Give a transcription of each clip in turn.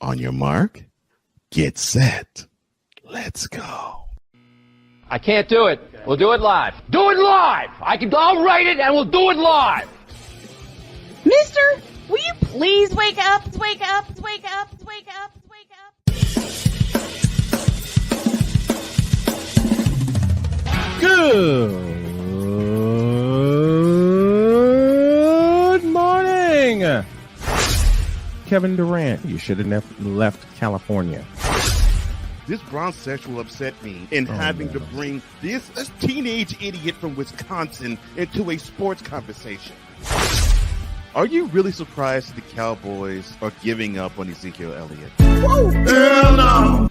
On your mark, get set. Let's go. I can't do it. We'll do it live. Do it live! I'll write it and we'll do it live! Mister, will you please wake up, wake up, wake up, wake up, wake up? Good morning, Kevin Durant. You should have left California. This Bronxexual upset me in having to bring this teenage idiot from Wisconsin into a sports conversation. Are you really surprised the Cowboys are giving up on Ezekiel Elliott? Whoa. Hell no!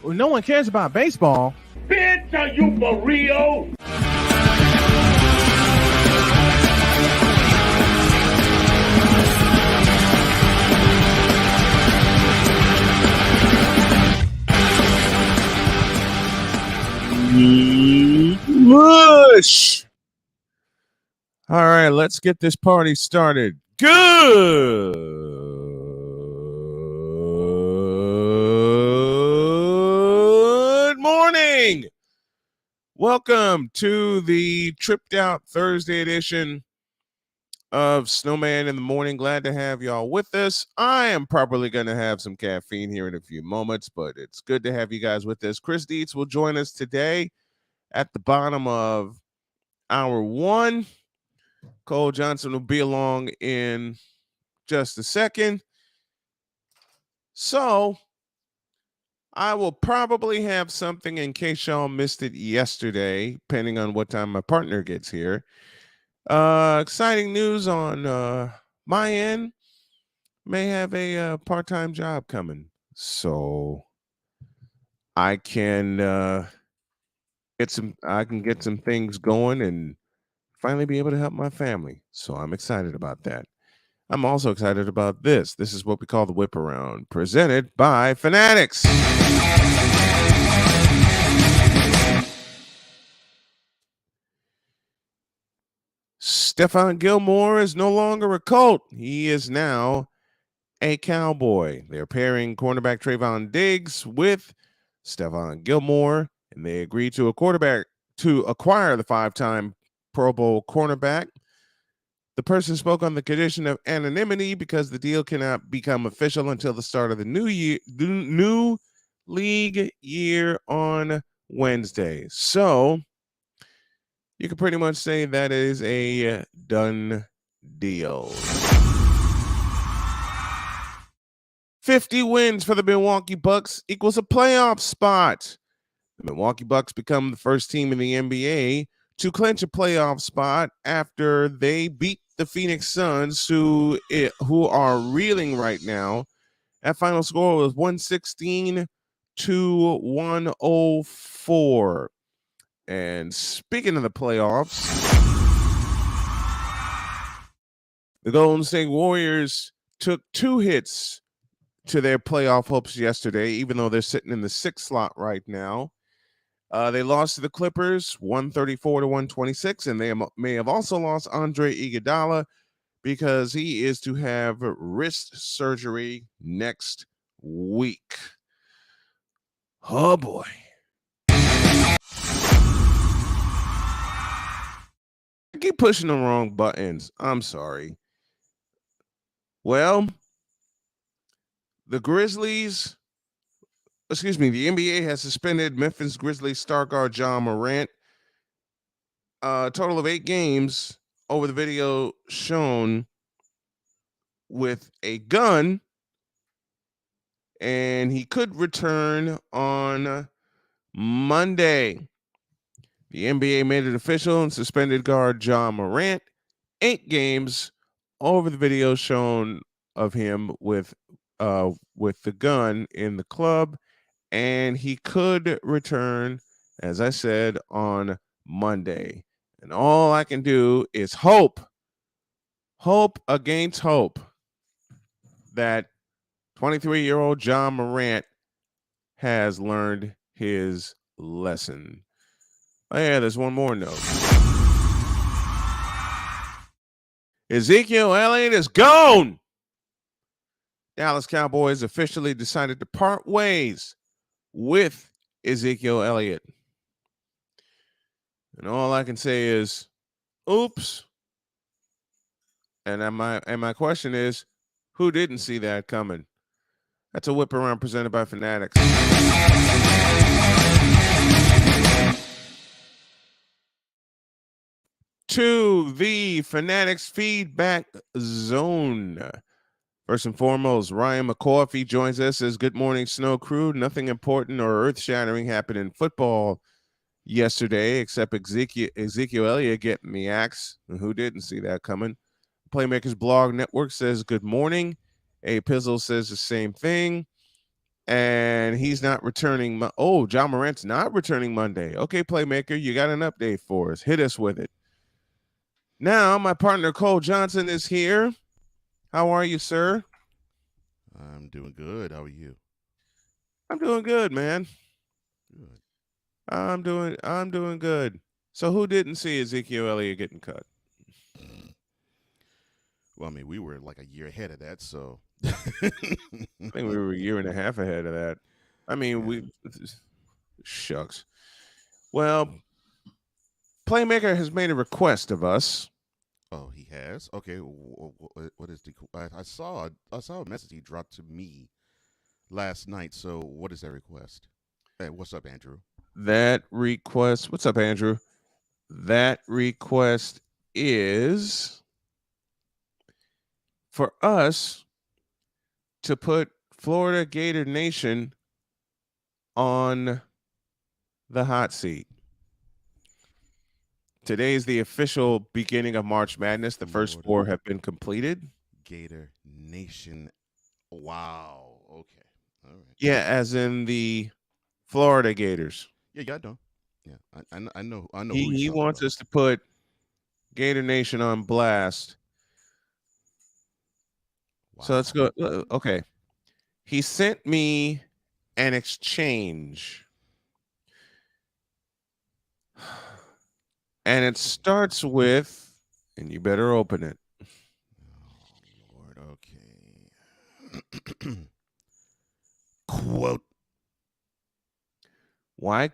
Well, no one cares about baseball. Bitch, are you for real? Mush! All right, let's get this party started. Good morning. Welcome to the Tripped Out Thursday edition of Snowman in the Morning. Glad to have y'all with us. I am probably going to have some caffeine here in a few moments, but it's good to have you guys with us. Chris Dietz will join us today at the bottom of hour one. Cole Johnson will be along in just a second. So I will probably have something in case y'all missed it yesterday, depending on what time my partner gets here. Exciting news on my end. May have a part-time job coming. So I can get some things going and finally be able to help my family. So I'm excited about that. I'm also excited about this. This is what we call the Whip Around, presented by Fanatics. Stephon Gilmore is no longer a Colt. He is now a Cowboy. They're pairing cornerback Trayvon Diggs with Stephon Gilmore, and they agreed to acquire the five-time Pro Bowl cornerback. The person spoke on the condition of anonymity because the deal cannot become official until the start of the new league year on Wednesday. So you can pretty much say that is a done deal. 50 wins for the Milwaukee Bucks equals a playoff spot. The Milwaukee Bucks become the first team in the NBA to clinch a playoff spot after they beat the Phoenix Suns, who are reeling right now. That final score was 116-104. And speaking of the playoffs, the Golden State Warriors took 2 hits to their playoff hopes yesterday, even though they're sitting in the 6th slot right now. They lost to the Clippers 134 to 126, and they may have also lost Andre Iguodala because he is to have wrist surgery next week. Oh boy. I keep pushing the wrong buttons. I'm sorry. Well, the NBA has suspended Memphis Grizzlies star guard John Morant. A total of 8 games over the video shown with a gun, and he could return on Monday. The NBA made it official and suspended guard John Morant 8 games over the video shown of him with the gun in the club, and he could return, as I said, on Monday. And all I can do is hope against hope that 23-year-old John Morant has learned his lesson. Oh yeah, there's one more note. Ezekiel Elliott is gone. Dallas Cowboys officially decided to part ways with Ezekiel Elliott. And all I can say is, oops. And my question is, who didn't see that coming? That's a whip around presented by Fanatics. To the Fanatics feedback zone. First and foremost, Ryan McCoffey joins us, says, good morning, Snow Crew. Nothing important or earth-shattering happened in football yesterday except Ezekiel Elliott getting the axe. Who didn't see that coming? Playmakers Blog Network says, good morning. A Pizzle says the same thing. And he's not returning. John Morant's not returning Monday. Okay, Playmaker, you got an update for us. Hit us with it. Now, my partner Cole Johnson is here. How are you, sir? I'm doing good. How are you? I'm doing good, man. Good. I'm doing good. So who didn't see Ezekiel Elliott getting cut? Well, I mean, we were like a year ahead of that, so I think we were a year and a half ahead of that. I mean, shucks. Well, Playmaker has made a request of us. Oh, he has? Okay, what is the? I saw a message he dropped to me last night. So, what is that request? Hey, what's up, Andrew? What's up, Andrew? That request is for us to put Florida Gator Nation on the hot seat. Today is the official beginning of March Madness. The first 4 have been completed. Gator Nation. Wow. Okay. All right. Yeah, as in the Florida Gators. Yeah, I know. Yeah, I know. I know. He wants us to put Gator Nation on blast. Wow. So let's go. Okay. He sent me an exchange. And it starts with, and you better open it. Oh, Lord, okay. Quote. Why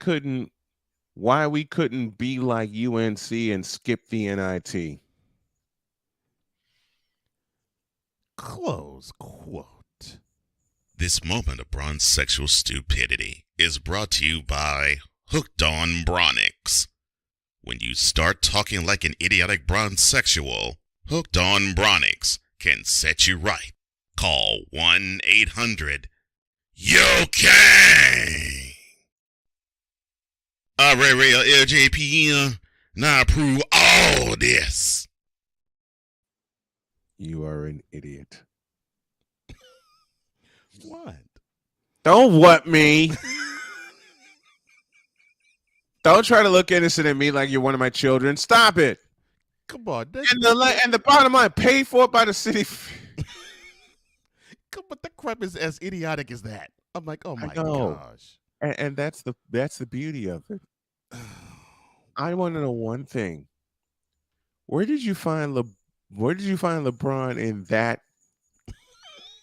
we couldn't be like UNC and skip the NIT. Close quote. This moment of bronze sexual stupidity is brought to you by Hooked on Bronix. When you start talking like an idiotic bronze sexual, Hooked on Bronix can set you right. Call 1-800-YOKAY. Real LJPM, now approve all this. You are an idiot. What? Don't what me. Don't try to look innocent at me like you're one of my children. Stop it. Come on. And the bottom line, paid for by the city. But the crap is as idiotic as that. I'm like, oh my know. gosh. And that's the beauty of it. I want to know one thing. Where did you find LeBron in that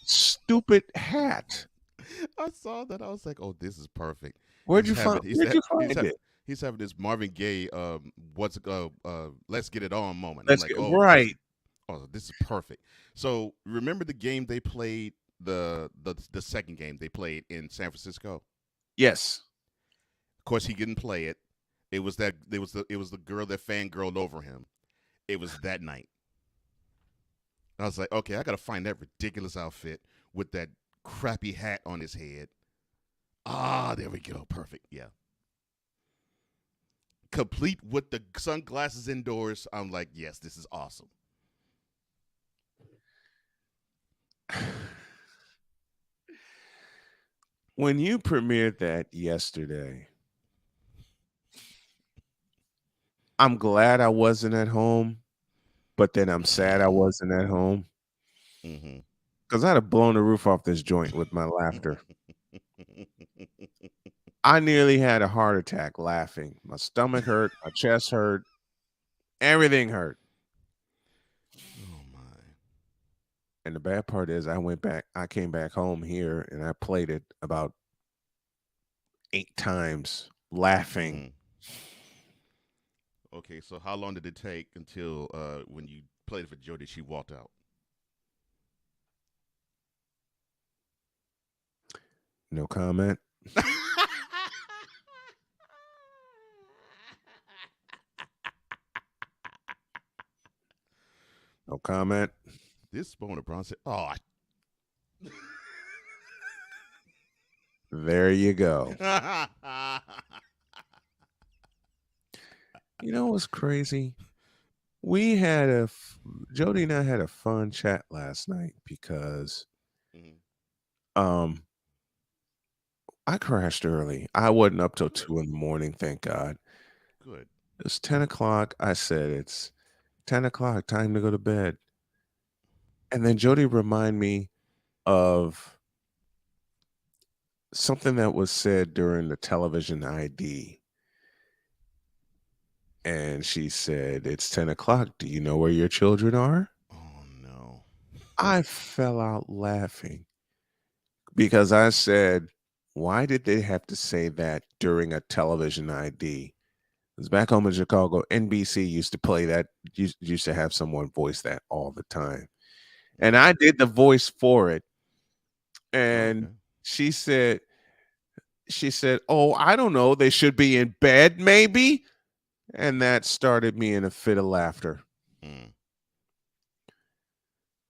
stupid hat? I saw that. I was like, "Oh, this is perfect." Where'd you find it? He's having this Marvin Gaye, let's get it on moment. I'm Let's like, get "Oh, right. this is perfect." So remember the game they played, the second game they played in San Francisco. Yes. Of course, he didn't play it. It was the girl that fangirled over him. It was that night. I was like, okay, I gotta find that ridiculous outfit with that crappy hat on his head. Ah, there we go. Perfect. Yeah. Complete with the sunglasses indoors. I'm like, yes, this is awesome. When you premiered that yesterday, I'm glad I wasn't at home, but then I'm sad I wasn't at home Mm-hmm. because I'd have blown the roof off this joint with my laughter. I nearly had a heart attack laughing. My stomach hurt, my chest hurt, everything hurt. Oh my. And the bad part is I came back home here and I played it about 8 times laughing. Mm. Okay, so how long did it take until when you played for Jody, she walked out? No comment. No comment. This moment, Brown said, "Oh, There you go. You know what's crazy? We had Jody and I had a fun chat last night because I crashed early. I wasn't up till 2 in the morning, thank God. good." It was 10 o'clock. I said, it's 10 o'clock, time to go to bed. And then Jody reminded me of something that was said during the television ID. And she said, it's 10 o'clock. Do you know where your children are? Oh no. I fell out laughing because I said, why did they have to say that during a television ID? Because back home in Chicago, NBC used to play that, used to have someone voice that all the time. And I did the voice for it. And Okay. she said, oh, I don't know. They should be in bed, maybe. And that started me in a fit of laughter. Mm.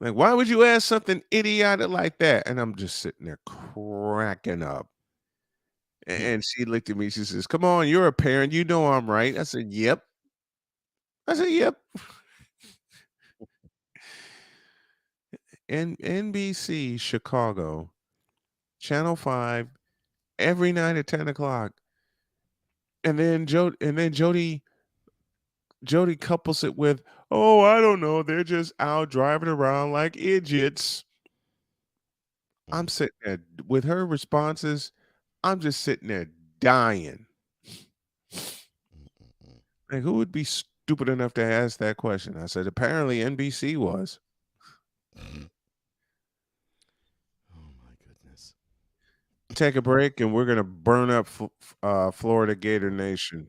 Like, why would you ask something idiotic like that? And I'm just sitting there cracking up. And she looked at me. She says, come on, you're a parent. You know I'm right. I said, yep. Yep. NBC Chicago, Channel 5, every night at 10 o'clock. And then Jody couples it with, oh, I don't know. They're just out driving around like idiots. I'm sitting there with her responses. I'm just sitting there dying. Like, who would be stupid enough to ask that question? I said, apparently NBC was. Oh my goodness. Take a break, and we're going to burn up Florida Gator Nation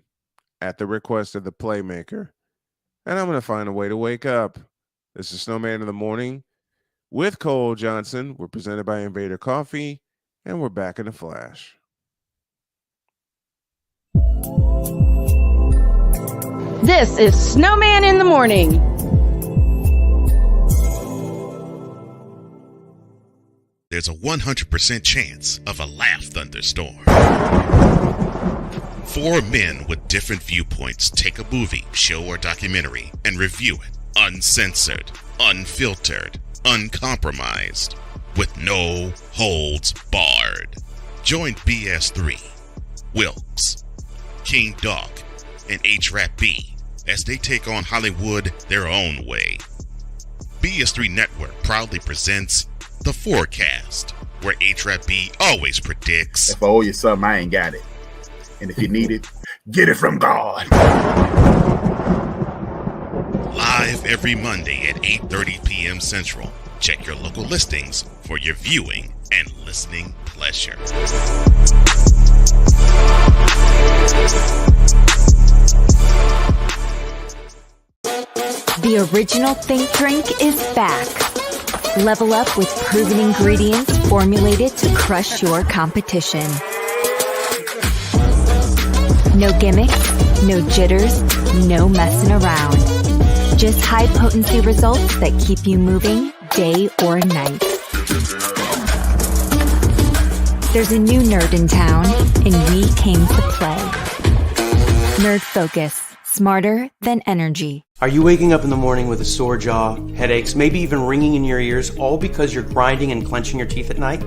at the request of the playmaker. And I'm going to find a way to wake up. This is Snowman in the Morning with Cole Johnson. We're presented by Invader Coffee, and we're back in a flash. This is Snowman in the Morning. There's a 100% chance of a laugh thunderstorm. 4 men with different viewpoints take a movie, show, or documentary and review it uncensored, unfiltered, uncompromised, with no holds barred. Join BS3, Wilkes, King Doc, and H-Rap B as they take on Hollywood their own way. BS3 Network proudly presents The Forecast where A-Trap B always predicts. If I owe you something, I ain't got it. And if you need it, get it from God. Live every Monday at 8:30 p.m. Central. Check your local listings for your viewing and listening pleasure. The original Think Drink is back. Level up with proven ingredients formulated to crush your competition. No gimmicks, no jitters, no messing around. Just high-potency results that keep you moving day or night. There's a new nerd in town, and we came to play. Nerd Focus. Smarter than energy. Are you waking up in the morning with a sore jaw, headaches, maybe even ringing in your ears, all because you're grinding and clenching your teeth at night?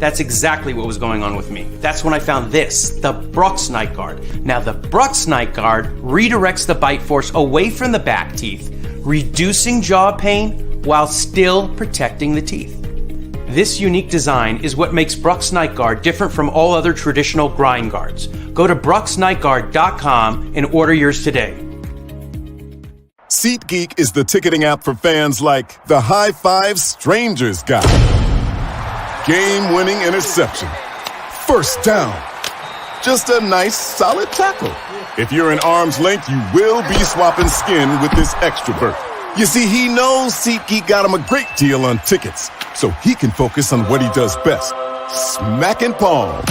That's exactly what was going on with me. That's when I found this, the Brux Night Guard. Now, the Brux Night Guard redirects the bite force away from the back teeth, reducing jaw pain while still protecting the teeth. This unique design is what makes Brux Night Guard different from all other traditional grind guards. Go to BruxNightGuard.com and order yours today. SeatGeek is the ticketing app for fans like the High Five Strangers guy. Game-winning interception. First down. Just a nice, solid tackle. If you're in arm's length, you will be swapping skin with this extrovert. You see, he knows SeatGeek got him a great deal on tickets, so he can focus on what he does best, smacking palms.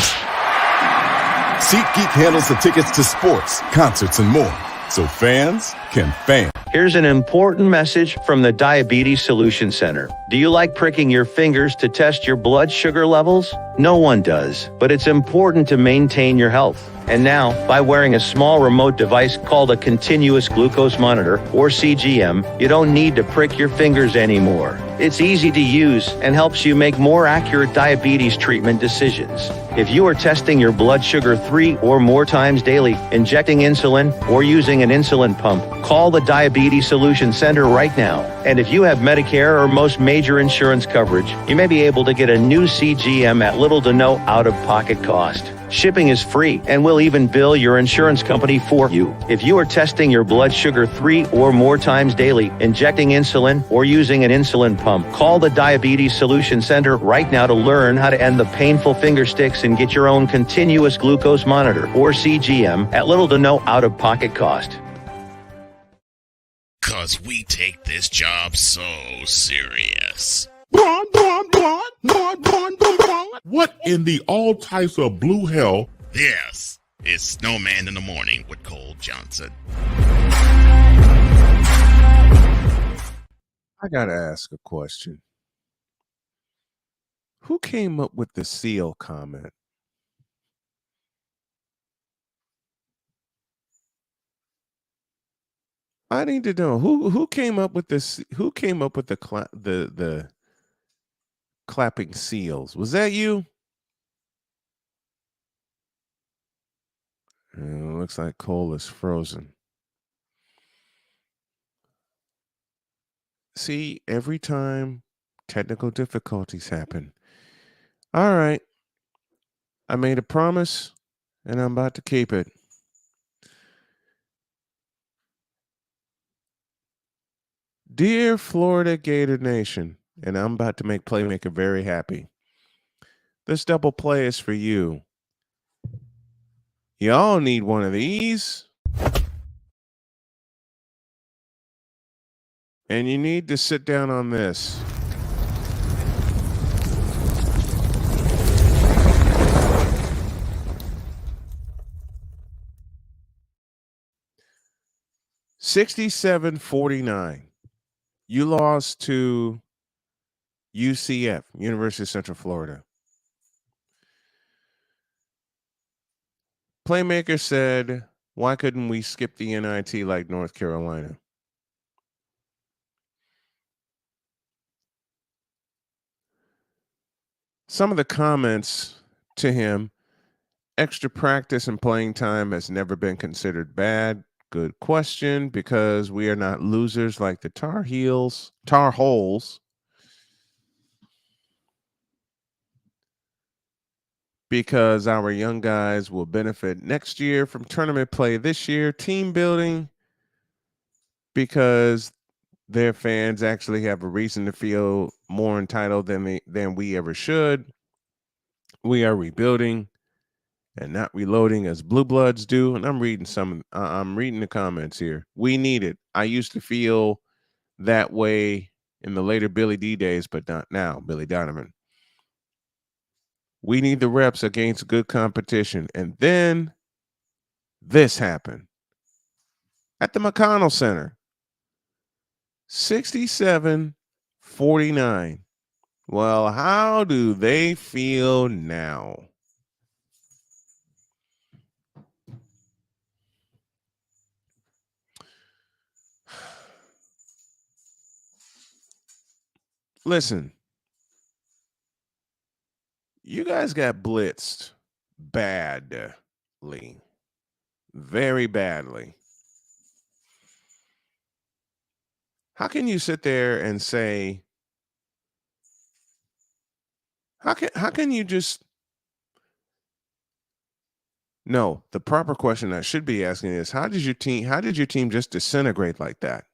SeatGeek handles the tickets to sports, concerts, and more, so fans can fan. Here's an important message from the Diabetes Solution Center. Do you like pricking your fingers to test your blood sugar levels? No one does, but it's important to maintain your health. And now, by wearing a small remote device called a continuous glucose monitor, or CGM, you don't need to prick your fingers anymore. It's easy to use and helps you make more accurate diabetes treatment decisions. If you are testing your blood sugar 3 or more times daily, injecting insulin, or using an insulin pump, call the Diabetes Solution Center right now. And if you have Medicare or most major insurance coverage, you may be able to get a new CGM at little to no out-of-pocket cost. Shipping is free, and we'll even bill your insurance company for you. If you are testing your blood sugar 3 or more times daily, injecting insulin, or using an insulin pump, call the Diabetes Solution Center right now to learn how to end the painful finger sticks and get your own continuous glucose monitor, or CGM, at little to no out-of-pocket cost. 'Cause we take this job so serious. What in the all types of blue hell? This is Snowman in the Morning with Cole Johnson. I gotta ask a question. Who came up with the seal comment? I need to know who came up with this. Who came up with the clapping seals? Was that you? Looks like Cole is frozen. See, every time technical difficulties happen. All right. I made a promise and I'm about to keep it. Dear Florida Gator Nation, and I'm about to make Playmaker very happy. This double play is for you. Y'all need one of these. And you need to sit down on this. $67-49. You lost to UCF, University of Central Florida. Playmaker said, why couldn't we skip the NIT like North Carolina? Some of the comments to him, extra practice and playing time has never been considered bad. Good question, because we are not losers like the Tar Holes. because our young guys will benefit next year from tournament play this year, team building, because their fans actually have a reason to feel more entitled than we ever should. We are rebuilding and not reloading as blue bloods do. And I'm reading I'm reading the comments here. We need it. I used to feel that way in the later Billy D days, but not now, Billy Donovan. We need the reps against good competition. And then this happened at the McConnell Center. 67-49. Well, how do they feel now? Listen, you guys got blitzed badly, very badly. How can you sit there and say, how can you just, no, the proper question I should be asking is, how did your team just disintegrate like that?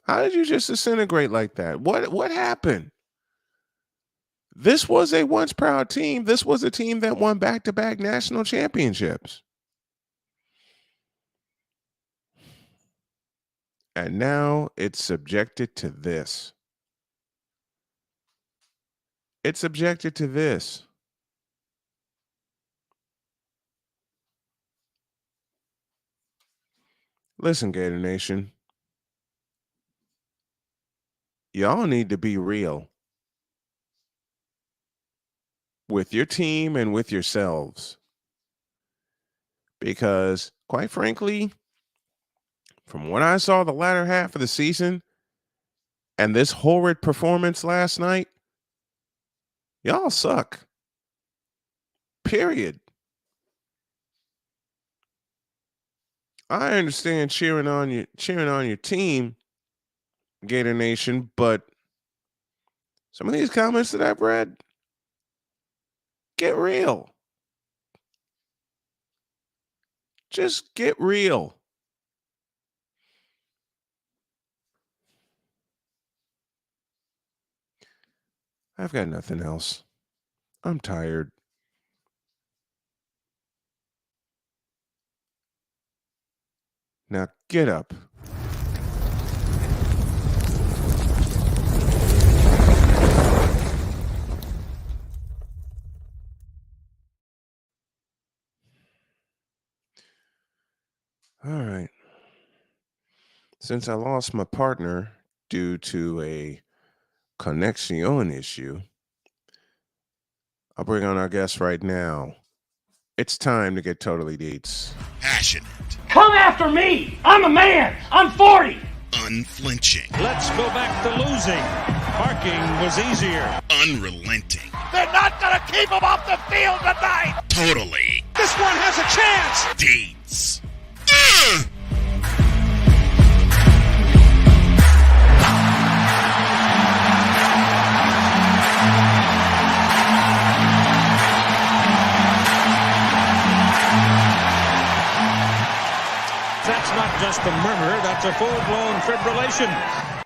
How did you just disintegrate like that? What happened? This was a once proud team. This was a team that won back-to-back national championships. And now it's subjected to this. It's subjected to this. Listen, Gator Nation. Y'all need to be real with your team and with yourselves. Because, quite frankly, from what I saw the latter half of the season and this horrid performance last night, y'all suck. Period. I understand cheering on your team, Gator Nation, but some of these comments that I've read, get real. Just get real. I've got nothing else. I'm tired. Now get up. All right. Since I lost my partner due to a connection issue, I'll bring on our guest right now. It's time to get totally deets. Passionate. Come after me! I'm a man! I'm 40! Unflinching. Let's go back to losing. Parking was easier. Unrelenting. They're not gonna keep him off the field tonight! Totally. This one has a chance! Deets. That's not just a murmur, that's a full-blown fibrillation.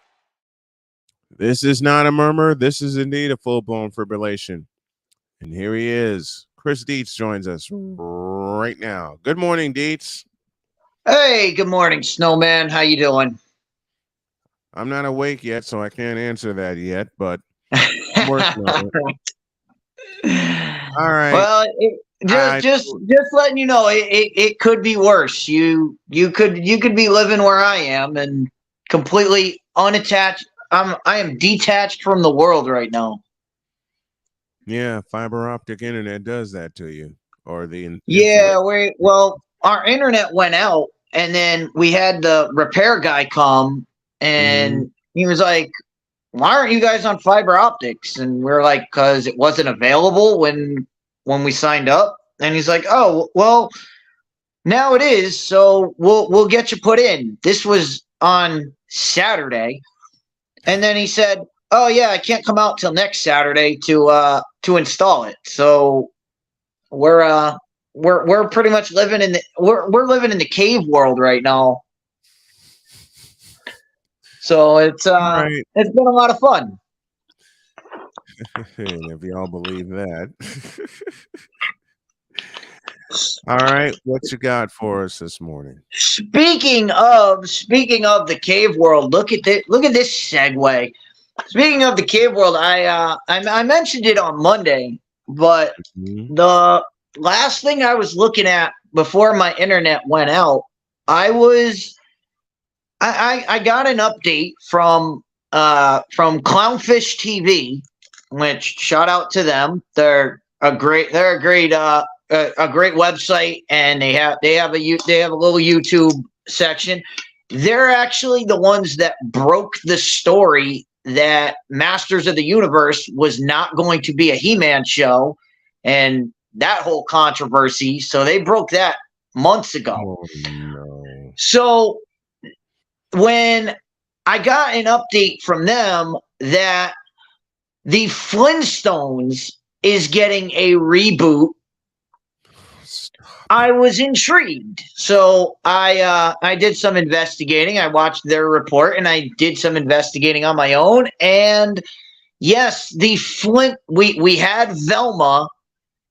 This is not a murmur. This is indeed a full-blown fibrillation. And here he is. Chris Dietz joins us right now. Good morning, Dietz. Hey, good morning, Snowman. How you doing? I'm not awake yet, so I can't answer that yet, but I'm working on it. All right. Well, just letting you know, it could be worse. You could be living where I am and completely unattached. I am detached from the world right now. Yeah, fiber optic internet does that to you, or our internet went out, and then we had the repair guy come, and he was like, "Why aren't you guys on fiber optics?" And we're like, "Because it wasn't available when we signed up." And he's like, "Oh, well, now it is, so we'll get you put in." This was on Saturday, and then he said, oh yeah, I can't come out till next Saturday to install it. So we're pretty much living in the we're living in the cave world right now. So it's Right. it's been a lot of fun. And if y'all believe that. All right, what you got for us this morning? Speaking of the cave world, look at this segue. Speaking of the cave world, I mentioned it on Monday, but the last thing I was looking at before my internet went out, I got an update from Clownfish TV, which shout out to them. They're a great website, and they have a little YouTube section. They're actually the ones that broke the story that Masters of the Universe was not going to be a He-Man show, and that whole controversy. So they broke that months ago. Oh, no. So when I got an update from them that the Flintstones is getting a reboot, I was intrigued. So I did some investigating. I watched their report, and I did some investigating on my own. And yes, we had Velma,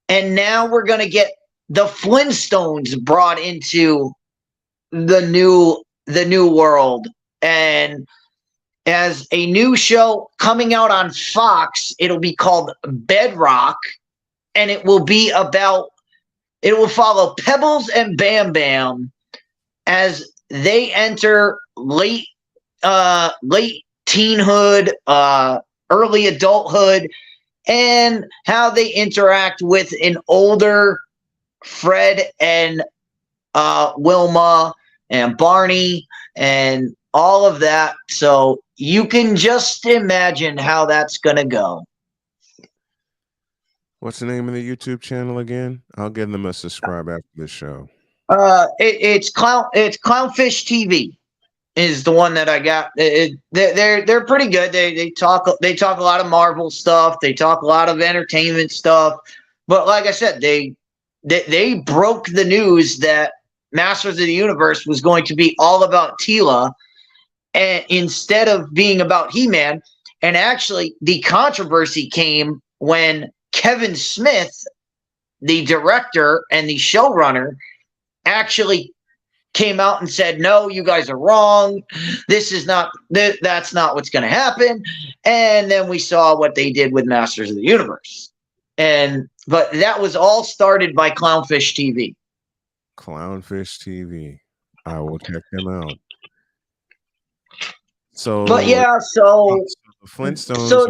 and now we're going to get the Flintstones brought into the new world. And as a new show coming out on Fox, it'll be called Bedrock, and it will follow Pebbles and Bam Bam as they enter late teenhood, early adulthood, and how they interact with an older Fred and Wilma and Barney and all of that. So you can just imagine how that's going to go. What's the name of the YouTube channel again? I'll give them a subscribe after this show. It's Clownfish TV is the one that I got. They're pretty good. They talk a lot of Marvel stuff. They talk a lot of entertainment stuff. But like I said, they broke the news that Masters of the Universe was going to be all about Teela, and instead of being about He-Man. And actually, the controversy came when Kevin Smith, the director and the showrunner, actually came out and said, "No, you guys are wrong. That's not what's going to happen." And then we saw what they did with Masters of the Universe. But that was all started by Clownfish TV. Clownfish TV. I will check them out. So, but yeah, so the Flintstones. So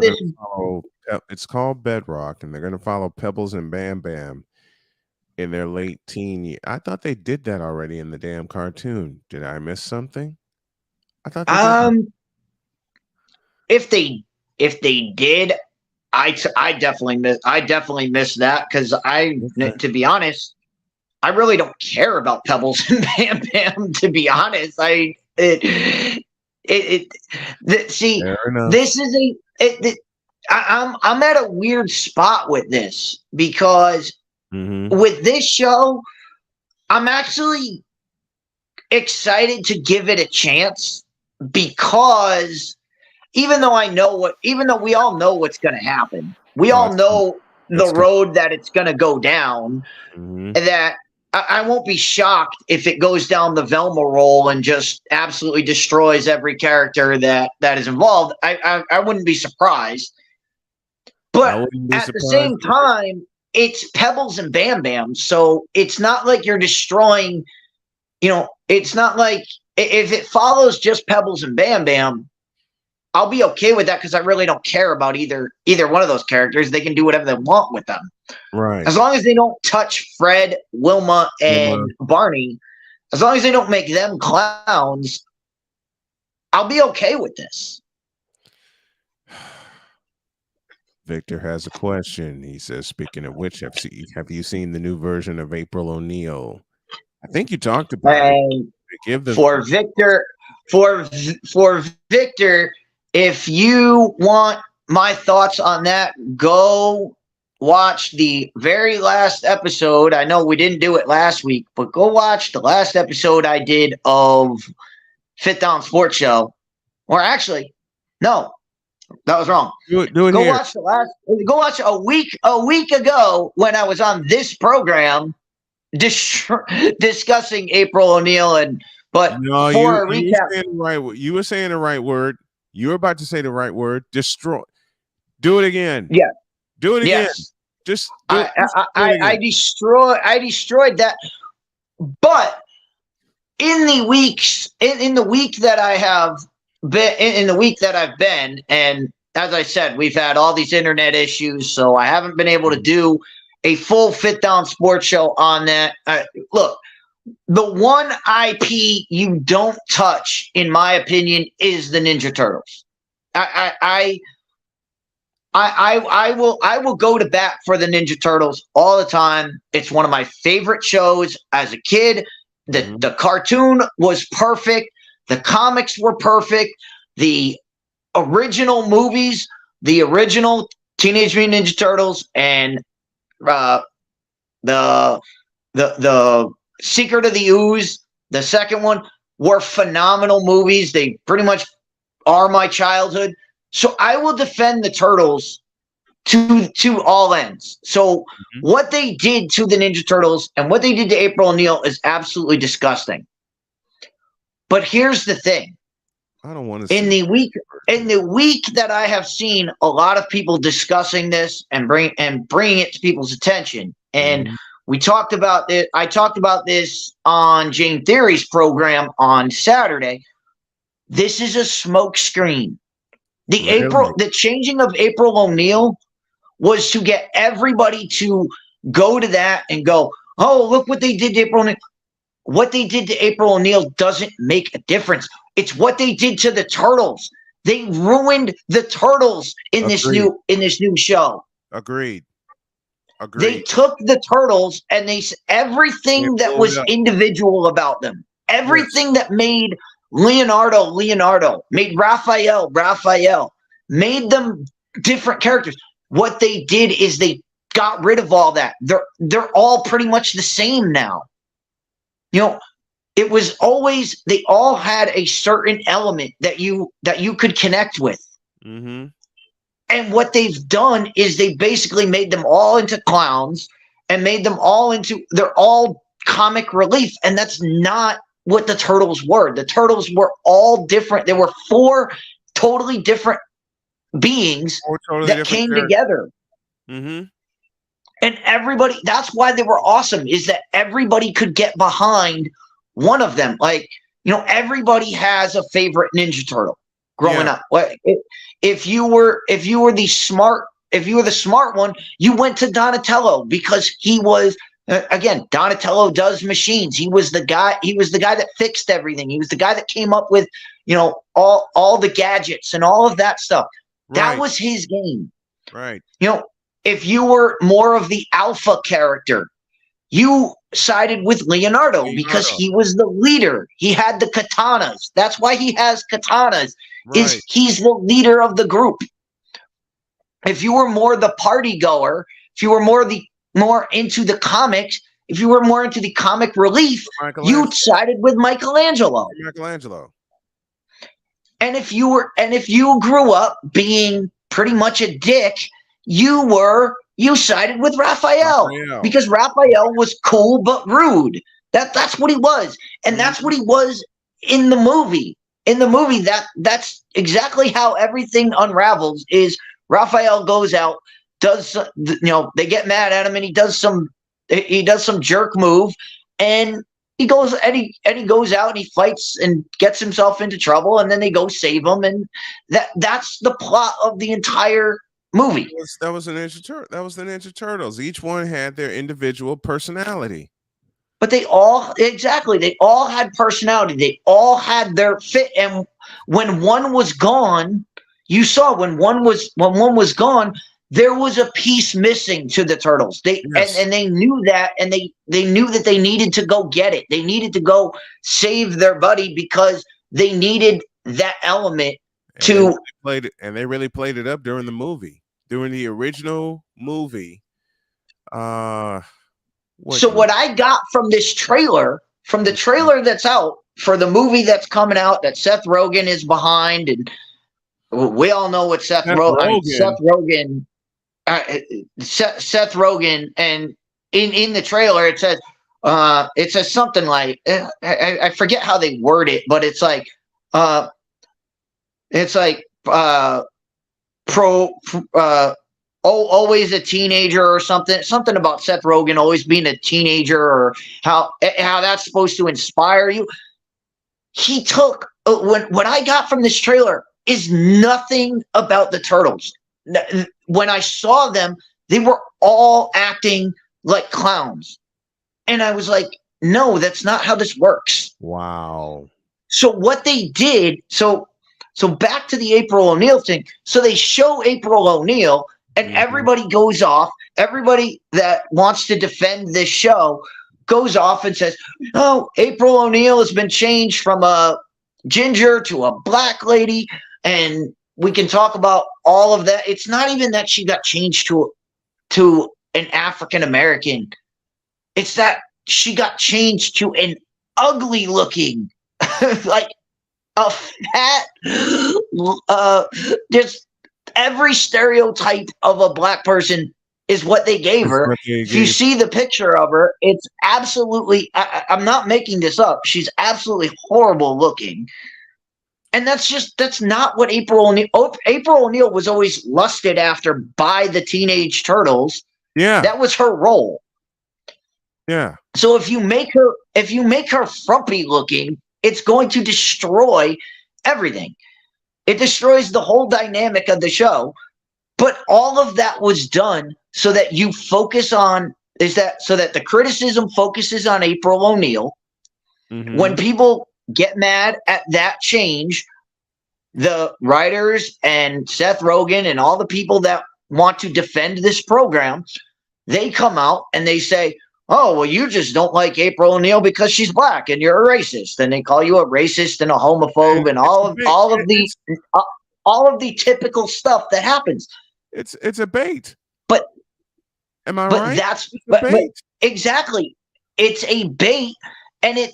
it's called Bedrock, and they're going to follow Pebbles and Bam Bam in their late teen year. I thought they did that already in the damn cartoon. Did I miss something? I thought. If they did, I definitely missed that, because to be honest, I really don't care about Pebbles and Bam Bam. To be honest, see, this is I'm at a weird spot with this, because with this show, I'm actually excited to give it a chance, because even though we all know what's going to happen, we all know the road that it's going to go down, that I won't be shocked if it goes down the Velma role and just absolutely destroys every character that is involved. I wouldn't be surprised. But at the same time, it's Pebbles and Bam Bam, so it's not like you're destroying, it's not like if it follows just Pebbles and Bam Bam, I'll be okay with that, because I really don't care about either one of those characters. They can do whatever they want with them. Right. As long as they don't touch Fred, Wilma, and Barney, as long as they don't make them clowns, I'll be okay with this. Victor has a question. He says, speaking of which, have you seen the new version of April O'Neil? I think you talked about it. For Victor, if you want my thoughts on that, go watch the very last episode. I know we didn't do it last week, but go watch the last episode I did of Fit Down Sports Show. Or actually, no, that was wrong. Do it go here. watch go watch a week ago when I was on this program discussing April O'Neil but no, for a you recap. you were saying the right word. You were about to say the right word. Destroy. Do it again. Yeah. Do it again. Yes. Just I destroyed that. But in the weeks in the week that I have been in the week that I've been, and as I said, we've had all these internet issues, so I haven't been able to do a full Fit Down Sports Show on that. Look, the one IP you don't touch, in my opinion, is the Ninja Turtles. I will go to bat for the Ninja Turtles all the time. It's one of my favorite shows as a kid. The cartoon was perfect. The comics were perfect. The original movies, the original Teenage Mutant Ninja Turtles, and the Secret of the Ooze, the second one, were phenomenal movies. They pretty much are my childhood. So I will defend the Turtles to all ends. So what they did to the Ninja Turtles and what they did to April O'Neil is absolutely disgusting. But here's the thing. I don't want to in the week that I have seen a lot of people discussing this and bringing it to people's attention. And we talked about it. I talked about this on Jane Theory's program on Saturday. This is a smoke screen. The changing of April O'Neil was to get everybody to go to that and go, oh, look what they did to April O'Neil. What they did to April O'Neil doesn't make a difference. It's what they did to the Turtles. They ruined the Turtles in this new show. Agreed. They took the Turtles and everything that was individual about them, everything that made Leonardo, made Raphael, made them different characters. What they did is they got rid of all that. They're all pretty much the same now. You know, it was always, they all had a certain element that you could connect with. Mm-hmm. And what they've done is they basically made them all into clowns and made them all they're all comic relief. And that's not what the Turtles were. The Turtles were all different. There were 4 totally different beings that came together. Mm-hmm. And everybody, that's why they were awesome, is that everybody could get behind one of them. Like, you know, everybody has a favorite Ninja Turtle growing up. If you were the smart one, you went to Donatello because he was, again, Donatello does machines. He was the guy that fixed everything. He was the guy that came up with, you know, all the gadgets and all of that stuff. That was his game. Right. You know, if you were more of the alpha character, you sided with Leonardo because he was the leader. He had the katanas. That's why he has katanas. Is he's the leader of the group. If you were more the party goer, if you were more into the comics, if you were more into the comic relief, you sided with Michelangelo. And if you grew up being pretty much a dick, you sided with Raphael because Raphael was cool but rude. That's what he was, and that's what he was in the movie. In the movie, that's exactly how everything unravels. Is Raphael goes out, does they get mad at him, and he does some jerk move, and he goes out and he fights and gets himself into trouble, and then they go save him, and that's the plot of the entire movie. That was the Ninja Turtles. Each one had their individual personality. But they all had personality. They all had their fit. And when one was gone, you saw when one was gone, there was a piece missing to the Turtles. And they knew that, and they knew that they needed to go get it. They needed to go save their buddy because they needed that element They really played it up during the movie, during the original movie. What I got from this trailer, from the trailer that's out for the movie that's coming out that Seth Rogen is behind, and we all know what Seth Rogen, and in the trailer it says something like, I forget how they word it, but it's like always a teenager or something about Seth Rogen always being a teenager, or how that's supposed to inspire you. He took what I got from this trailer is nothing about the Turtles. When I saw them, they were all acting like clowns. And I was like, no, that's not how this works. Wow. So what they did, so back to the April O'Neil thing. So they show April O'Neil, and everybody goes off. Everybody that wants to defend this show goes off and says, oh, April O'Neil has been changed from a ginger to a black lady, and we can talk about all of that. It's not even that she got changed to an African American. It's that she got changed to an ugly looking, like a fat, just every stereotype of a black person is what they gave her. If you see the picture of her, it's absolutely, I'm not making this up. She's absolutely horrible looking. And that's not what April O'Neil was always lusted after by the Teenage Turtles. Yeah. That was her role. Yeah. So if you make her frumpy looking, it's going to destroy everything. It destroys the whole dynamic of the show. But all of that was done so that you focus on so that the criticism focuses on April O'Neil. Mm-hmm. When people get mad at that change, the writers and Seth Rogen and all the people that want to defend this program, they come out and they say, oh, well, you just don't like April O'Neil because she's black and you're a racist. And they call you a racist and a homophobe and all of the typical stuff that happens. It's a bait. But am I right? But exactly. It's a bait, and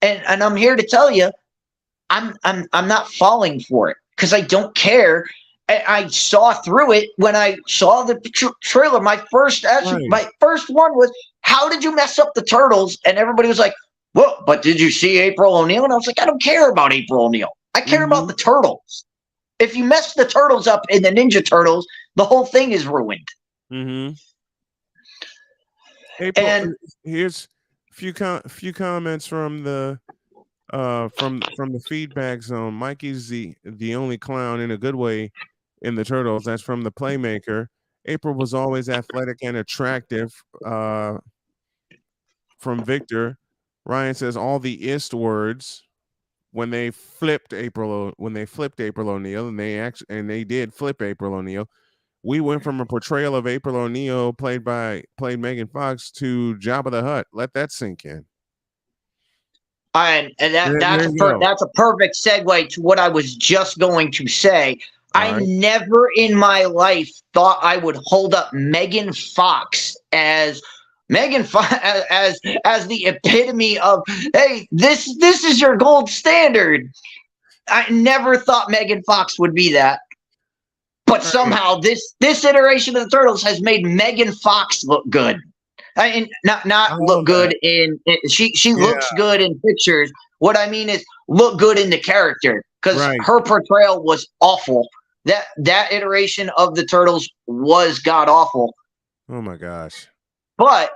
I'm here to tell you, I'm not falling for it because I don't care. I saw through it when I saw the trailer. My first one was, how did you mess up the Turtles? And everybody was like, well, but did you see April O'Neil? And I was like, I don't care about April O'Neil. I care about the Turtles. If you mess the Turtles up in the Ninja Turtles, the whole thing is ruined. Mm-hmm. April, and here's a few comments from the feedback zone. Mikey's the only clown in a good way in the Turtles. That's from the Playmaker. April was always athletic and attractive. From Victor. Ryan says all the ist words when they flipped April O'Neil, and they did flip April O'Neil. We went from a portrayal of April O'Neil played Megan Fox to Jabba the Hutt. Let that sink in. And that's a perfect segue to what I was just going to say. I never in my life thought I would hold up Megan Fox as the itephany of, hey, this is your gold standard. I never thought Megan Fox would be that. But somehow this iteration of the Turtles has made Megan Fox look good. I mean, not look good she looks good in pictures. What I mean is look good in the character, because her portrayal was awful. That iteration of the Turtles was god awful. Oh my gosh. But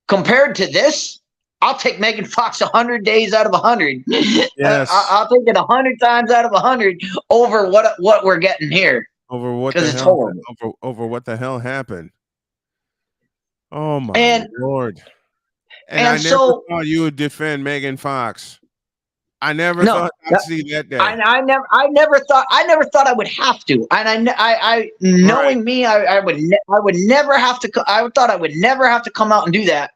compared to this, I'll take Megan Fox 100 days out of 100. Yes. I'll take it 100 times out of 100 over what we're getting here. Over what the hell? Over what the hell happened? Oh my Lord! And I never thought you would defend Megan Fox. I never thought I'd see that day. I never thought I would have to. And I knowing me, I would never have to. I thought I would never have to come out and do that.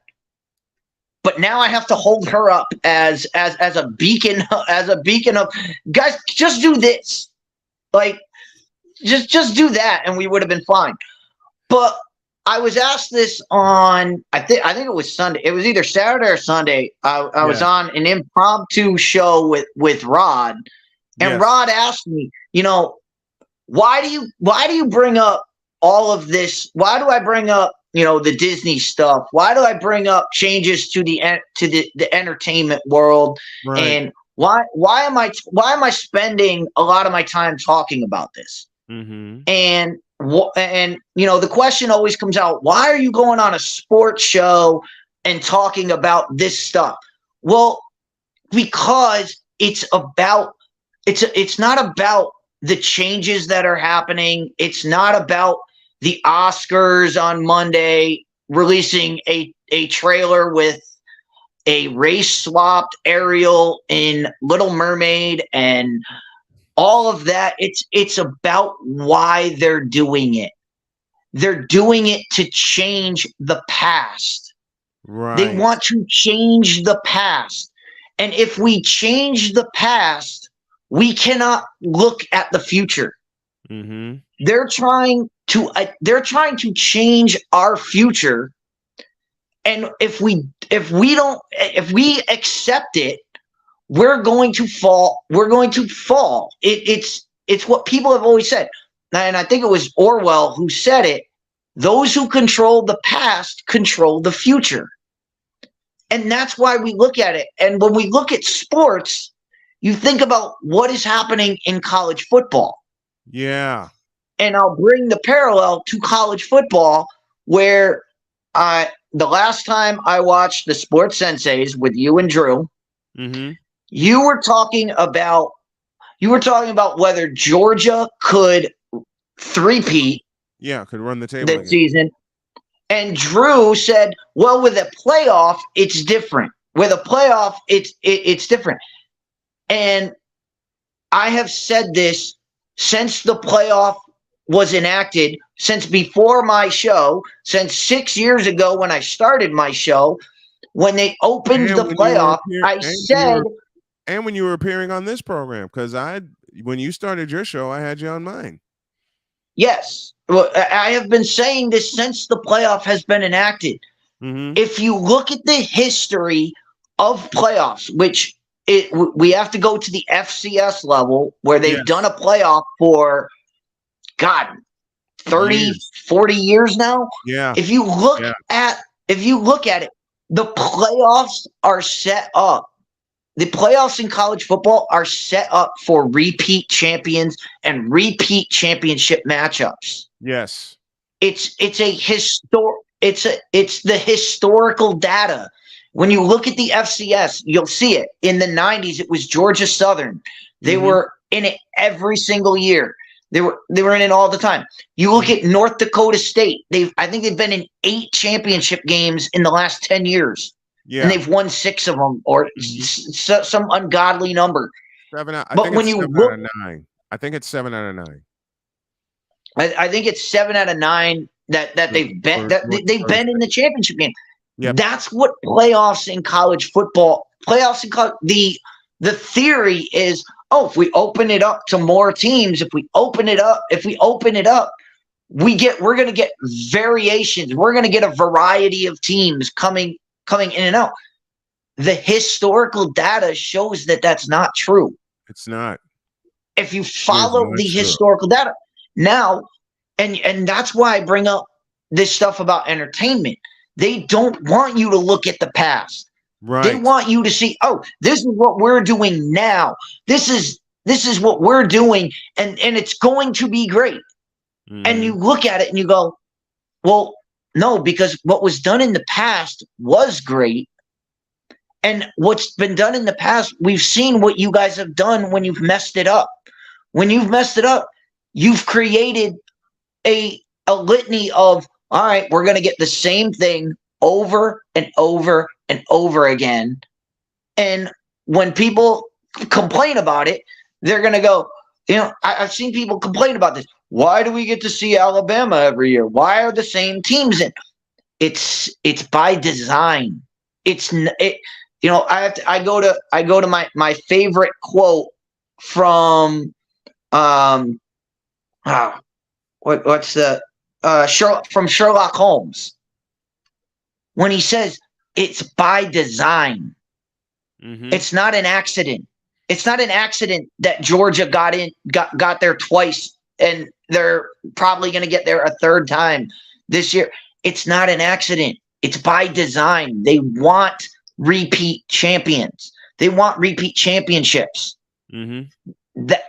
But now I have to hold her up as a beacon of guys. Just do this. Like, just do that, and we would have been fine. But I was asked this on, I think it was Sunday. It was either Saturday or Sunday. I was on an impromptu show with Rod, and Rod asked me, why do you bring up all of this? Why do I bring up, the Disney stuff? Why do I bring up changes to the entertainment world? Right. And why am I spending a lot of my time talking about this? Mm-hmm. And the question always comes out, why are you going on a sports show and talking about this stuff? Well, because it's not about the changes that are happening. It's not about the Oscars on Monday releasing a trailer with a race swapped Ariel in Little Mermaid and all of that. It's about why they're doing it. They're doing it to change the past. Right. They want to change the past. And if we change the past, we cannot look at the future. Mm-hmm. They're trying to change our future. And if we accept it, we're going to fall. We're going to fall. It's what people have always said. And I think it was Orwell who said it. Those who control the past control the future. And that's why we look at it. And when we look at sports, you think about what is happening in college football. Yeah. And I'll bring the parallel to college football, where the last time I watched the Sports Senseis with you and Drew, mm-hmm. you were talking about whether Georgia could three-peat. Yeah, could run the table this season. And Drew said, well, with a playoff, it's different. With a playoff, it's different. And I have said this since the playoff was enacted, since before my show, since 6 years ago when I started my show, when they opened the playoff, I said... And when you were appearing on this program, because when you started your show, I had you on mine. Yes. Well, I have been saying this since the playoff has been enacted. Mm-hmm. If you look at the history of playoffs, which we have to go to the FCS level where they've done a playoff for, 30, 40 years now. Yeah. If you look at it, the playoffs are set up. The playoffs in college football are set up for repeat champions and repeat championship matchups. Yes. It's the historical data. When you look at the FCS, you'll see it. In the 90s, it was Georgia Southern. They were in it every single year. They were in it all the time. You look at North Dakota State. I think they've been in 8 championship games in the last 10 years. Yeah. And they've won 6 of them, or some ungodly number. 7 out. But when you look, out of 9, I think it's 7 out of 9. I think it's 7 out of 9 that they've been in the championship game. Yep. That's what playoffs in college football. The theory is, if we open it up to more teams, if we open it up, we're going to get variations. We're going to get a variety of teams coming in and out. The historical data shows that that's not true. It's not. If you follow the historical data now, and that's why I bring up this stuff about entertainment. They don't want you to look at the past. Right. They want you to see, this is what we're doing now. This is what we're doing, and it's going to be great. And you look at it and you go, well, no, because what was done in the past was great. And what's been done in the past, we've seen what you guys have done when you've messed it up. When you've messed it up, you've created a litany of, all right, we're going to get the same thing over and over and over again. And when people complain about it, they're going to go, I've seen people complain about this. Why do we get to see Alabama every year? Why are the same teams in? It's by design. I go to my favorite quote from what's the from Sherlock Holmes when he says it's by design. Mm-hmm. It's not an accident. It's not an accident that Georgia got there twice, and they're probably going to get there a third time this year. It's not an accident. It's by design. They want repeat champions. They want repeat championships. Mm-hmm. That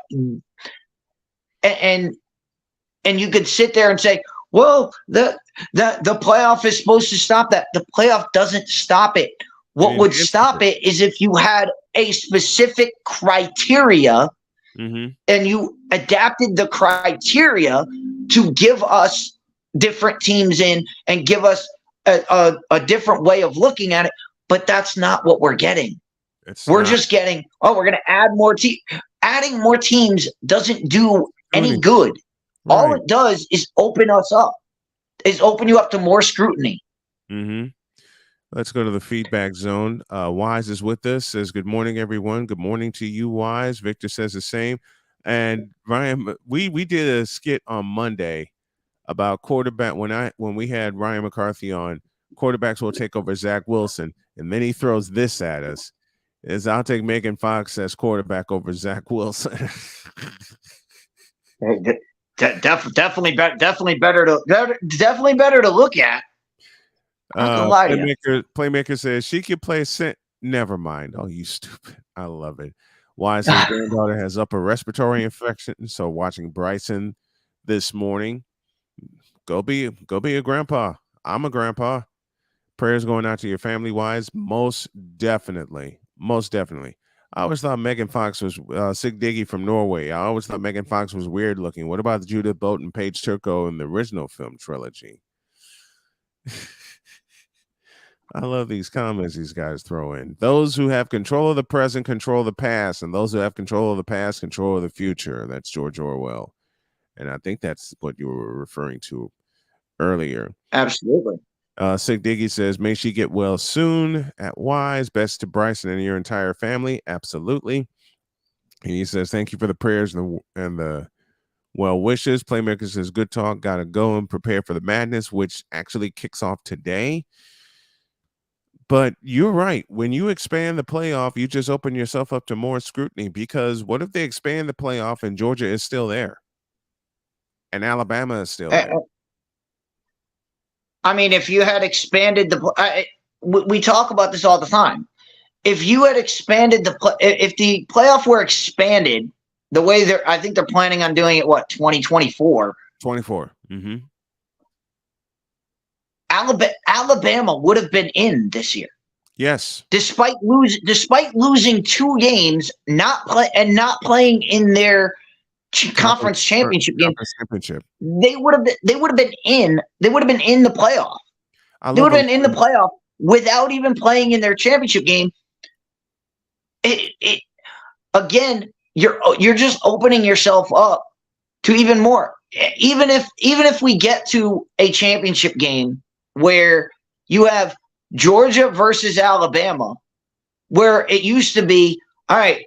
and you could sit there and say, well, the playoff is supposed to stop that. The playoff doesn't stop it. What would stop it is if you had a specific criteria mm-hmm. and you adapted the criteria to give us different teams in and give us a different way of looking at it. But that's not what we're getting. We're just getting, we're going to add more teams. Adding more teams doesn't do any good. Right. All it does is open us up, open you up to more scrutiny. Mm-hmm. Let's go to the feedback zone. Wise is with us, says, good morning, everyone. Good morning to you, Wise. Victor says the same. And Ryan, we did a skit on Monday about quarterback when we had Ryan McCarthy on. Quarterbacks will take over Zach Wilson. And then he throws this at us. I'll take Megan Fox as quarterback over Zach Wilson. Definitely better to look at. Playmaker says she could play never mind. Oh, you stupid. I love it. Why his granddaughter has upper respiratory infection, so watching Bryson this morning. Go be a grandpa. I'm a grandpa. Prayers going out to your family. Wise, most definitely. I always thought Megan Fox was Sig Diggy from Norway. I always thought Megan Fox was weird looking. What about Judith Boat and Paige Turco in the original film trilogy? I love these comments these guys throw in. Those who have control of the present control the past, and those who have control of the past control the future. That's George Orwell. And I think that's what you were referring to earlier. Absolutely. Sig Diggy says, may she get well soon at Wise. Best to Bryson and your entire family. Absolutely. And he says, thank you for the prayers and the well wishes. Playmaker says, good talk. Got to go and prepare for the madness, which actually kicks off today. But you're right. When you expand the playoff, you just open yourself up to more scrutiny, because what if they expand the playoff and Georgia is still there and Alabama is still there? I mean, if you had expanded we talk about this all the time. If you had expanded if the playoff were expanded the way I think they're planning on doing it, 2024? 24. Mm-hmm. Alabama would have been in this year. Yes. Despite losing 2 games, not playing in their conference championship game, they would have been in the playoff. They would have been in the playoff without even playing in their championship game. Again, you're just opening yourself up to even more. Even if we get to a championship game where you have Georgia versus Alabama, where it used to be, all right,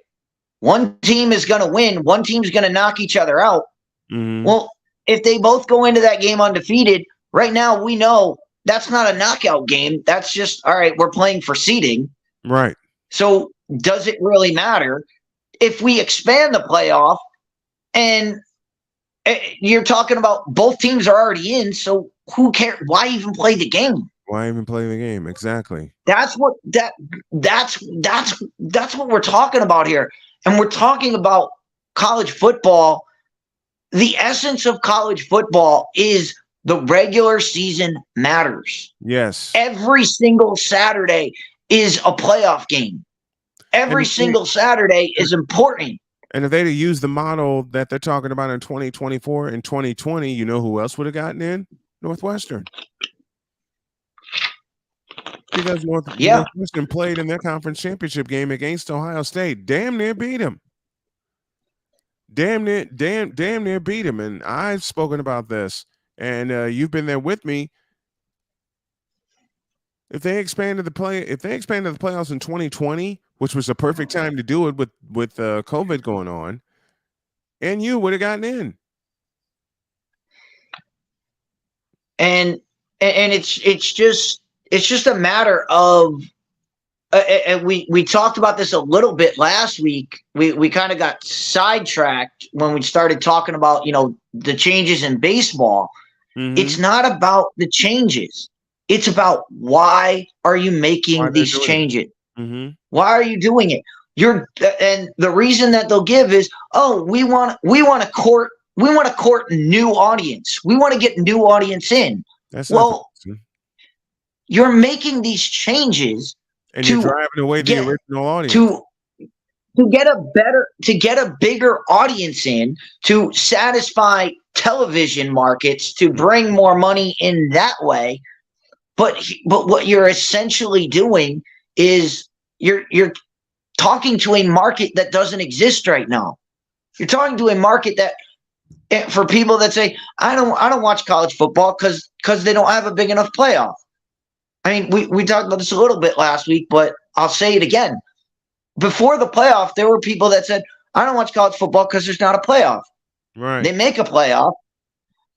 one team is going to win, one team's going to knock each other out. Mm-hmm. Well, if they both go into that game undefeated, right now we know that's not a knockout game. That's just, all right, we're playing for seeding. Right. So does it really matter if we expand the playoff and you're talking about both teams are already in, so who cares? Why even play the game? Why even play the game? Exactly. That's what we're talking about here. And we're talking about college football. The essence of college football is the regular season matters. Yes. Every single Saturday is a playoff game. Every single Saturday is important. And if they'd have used the model that they're talking about in 2024 and 2020, you know who else would have gotten in? Northwestern. Because Northwestern played in their conference championship game against Ohio State. Damn near beat them. Damn near beat them. And I've spoken about this, and you've been there with me. If they expanded the playoffs in 2020, which was the perfect time to do it with COVID going on, and you would have gotten in. And it's just a matter of and we talked about this a little bit last week. We kind of got sidetracked when we started talking about, the changes in baseball. Mhm. It's not about the changes. It's about why are you making these changes? Mhm. Why are you doing it? And the reason that they'll give is, we want to court new audience. We want to get new audience in. That's Well, you're making these changes and you're driving away the original audience. to get a bigger audience in, to satisfy television markets, to bring more money in that way. But what you're essentially doing is you're talking to a market that doesn't exist right now. You're talking to a market that, for people that say, I don't watch college football because they don't have a big enough playoff. I mean, we talked about this a little bit last week, but I'll say it again. Before the playoff, there were people that said, I don't watch college football because there's not a playoff. Right. They make a playoff,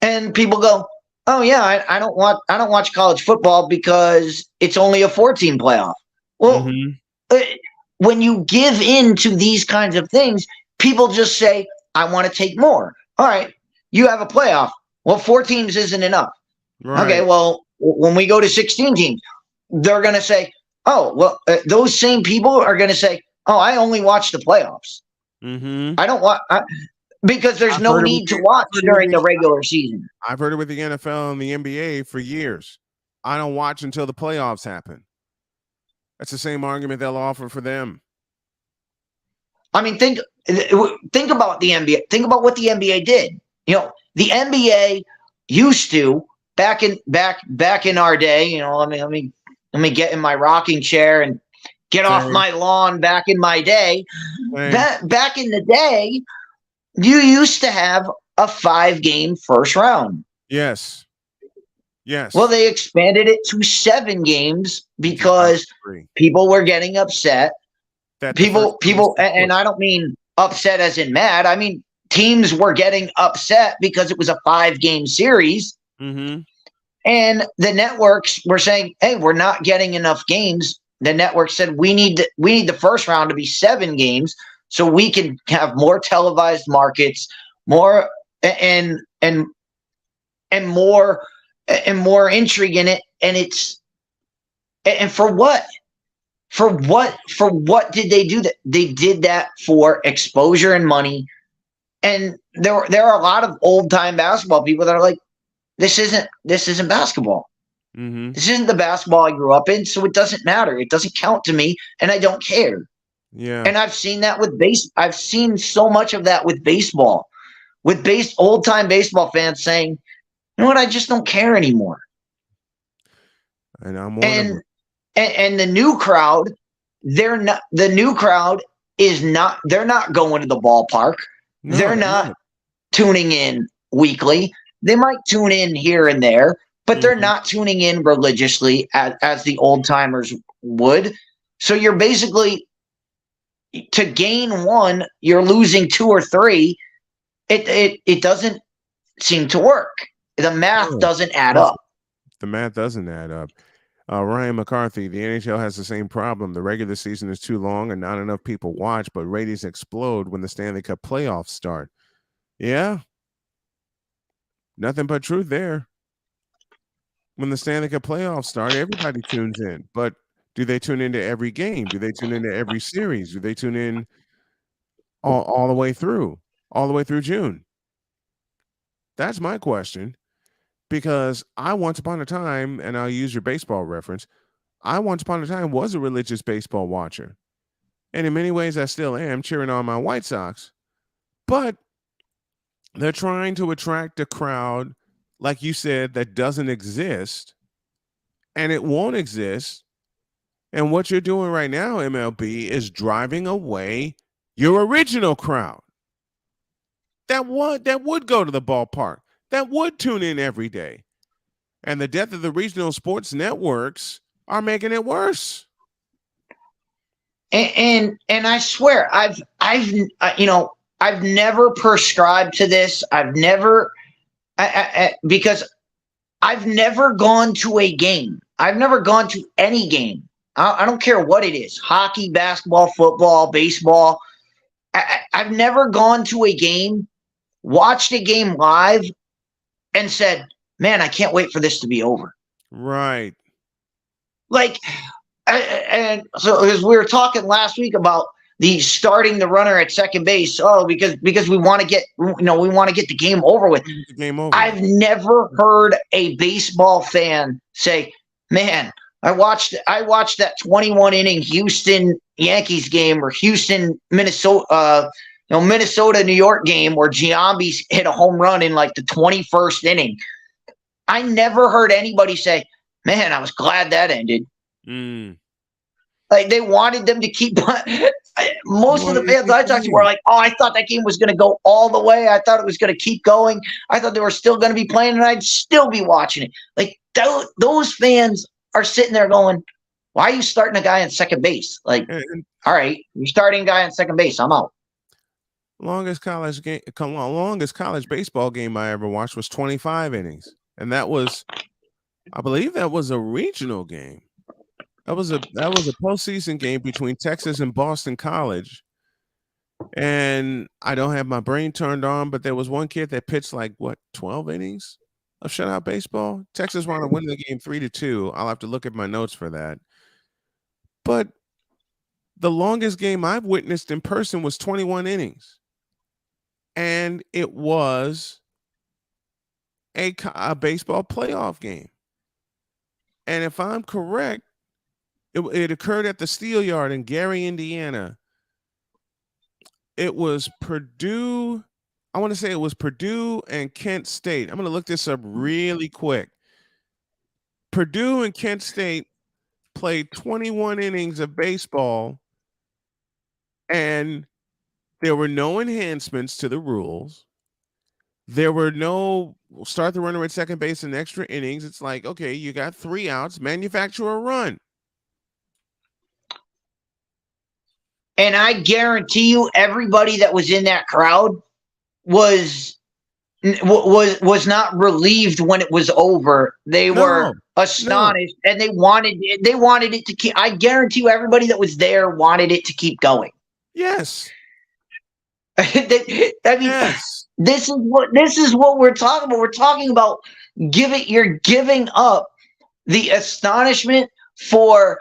and people go, oh yeah, I don't watch college football because it's only a 14 playoff. Well, when you give in to these kinds of things, people just say, I want to take more. All right, you have a playoff. Well, 4 teams isn't enough. Right. Okay, well, when we go to 16 teams, they're going to say, those same people are going to say, I only watch the playoffs. Mm-hmm. I don't watch because there's no need to watch during the regular season. I've heard it with the NFL and the NBA for years. I don't watch until the playoffs happen. That's the same argument they'll offer for them. I mean, think about the NBA. Think about what the NBA did. The NBA used to back in our day. Let me get in my rocking chair and get off my lawn. Back in my day, back in the day, you used to have a 5-game first round. Yes. Well, they expanded it to 7 games because people were getting upset. People, and I don't mean upset as in mad. I mean, teams were getting upset because it was a 5-game series. Mm-hmm. And the networks were saying, hey, we're not getting enough games. The network said, we need the first round to be 7 games so we can have more televised markets, more and more intrigue in it. And for what? For what did they do that? They did that for exposure and money. And there are a lot of old time basketball people that are like, this isn't basketball. Mm-hmm. This isn't the basketball I grew up in, so it doesn't matter. It doesn't count to me, and I don't care. Yeah. And I've seen that with I've seen so much of that with baseball, with old time baseball fans saying, "You know what? I just don't care anymore." And I'm one and the new crowd, they're not. The new crowd is not. They're not going to the ballpark. No, they're not tuning in weekly. They might tune in here and there, but they're not tuning in religiously as the old timers would. So you're basically, to gain 1, you're losing 2 or 3. It doesn't seem to work. The math doesn't add up. The math doesn't add up. Ryan McCarthy, the NHL has the same problem. The regular season is too long and not enough people watch, but ratings explode when the Stanley Cup playoffs start. Yeah. Nothing but truth there. When the Stanley Cup playoffs start, everybody tunes in. But do they tune into every game? Do they tune into every series? Do they tune in all the way through June? That's my question. Because I once upon a time, and I'll use your baseball reference, I once upon a time was a religious baseball watcher. And in many ways, I still am, cheering on my White Sox. But they're trying to attract a crowd, like you said, that doesn't exist, and it won't exist. And what you're doing right now, MLB, is driving away your original crowd that would go to the ballpark, that would tune in every day. And the death of the regional sports networks are making it worse. And I swear, I've I've never prescribed to this. I've never, because I've never gone to a game. I've never gone to any game. I don't care what it is: hockey, basketball, football, baseball. I've never gone to a game, watched a game live, and said, "Man, I can't wait for this to be over." Right. Like, and so as we were talking last week about the starting the runner at second base, because we want to get we want to get the game over with. The game over. I've never heard a baseball fan say, "Man, I watched that 21 inning Houston Yankees game or Houston Minnesota Minnesota New York game where Giambi hit a home run in like the 21st inning." I never heard anybody say, "Man, I was glad that ended." Like they wanted them to keep. Most of the fans I talked to were like, "Oh, I thought that game was going to go all the way. I thought it was going to keep going. I thought they were still going to be playing, and I'd still be watching it." Like those fans are sitting there going, "Why are you starting a guy on second base?" Like, all right, you're starting a guy on second base. I'm out. Longest college baseball game I ever watched was 25 innings, and that was, I believe, that was a regional game. That was a postseason game between Texas and Boston College. And I don't have my brain turned on, but there was one kid that pitched 12 innings of shutout baseball. Texas wound up winning the game 3-2. I'll have to look at my notes for that. But the longest game I've witnessed in person was 21 innings. And it was a baseball playoff game. And if I'm correct, it occurred at the Steel Yard in Gary, Indiana. It was Purdue. I want to say it was Purdue and Kent State. I'm going to look this up really quick. Purdue and Kent State played 21 innings of baseball, and there were no enhancements to the rules. There were no start the runner at second base in extra innings. It's like, okay, you got 3 outs, manufacture a run. And I guarantee you, everybody that was in that crowd was not relieved when it was over. They were astonished, and they wanted it to keep. I guarantee you, everybody that was there wanted it to keep going. Yes. Yes. This is what we're talking about. We're talking about you're giving up the astonishment for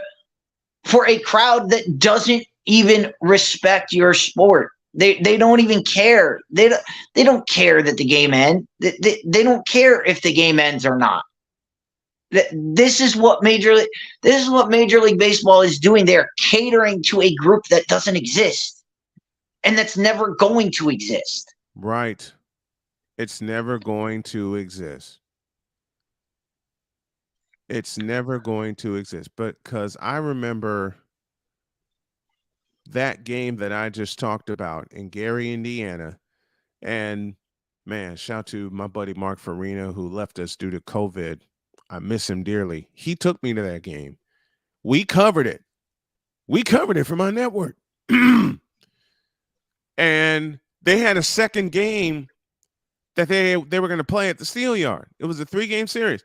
a crowd that doesn't even respect your sport. They don't even care. They don't care that the game ends. They don't care if the game ends or not. This is what Major League Baseball is doing. They're catering to a group that doesn't exist, and that's never going to exist. Right. It's never going to exist. It's never going to exist. But because I remember that game that I just talked about in Gary, Indiana. And man, shout to my buddy Mark Farina, who left us due to COVID. I miss him dearly. He took me to that game. We covered it. We covered it for my network. And they had a second game that they were going to play at the Steel Yard. It was a 3-game series.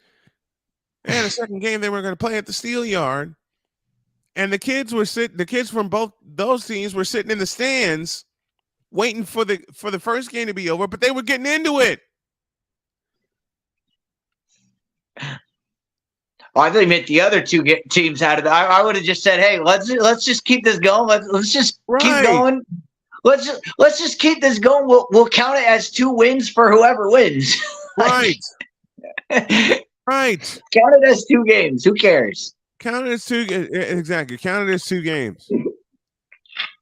They had a second game they were going to play at the Steel Yard. And the kids from both those teams were sitting in the stands waiting for the first game to be over, but they were getting into it. Oh, I thought you meant the other two teams out of that. I would have just said, "Hey, let's just keep this going. Let's just keep going. Let's just keep this going. We'll count it as 2 wins for whoever wins." Right. Right. Count it as 2 games. Who cares? Count it as 2. Exactly. Count it as 2 games.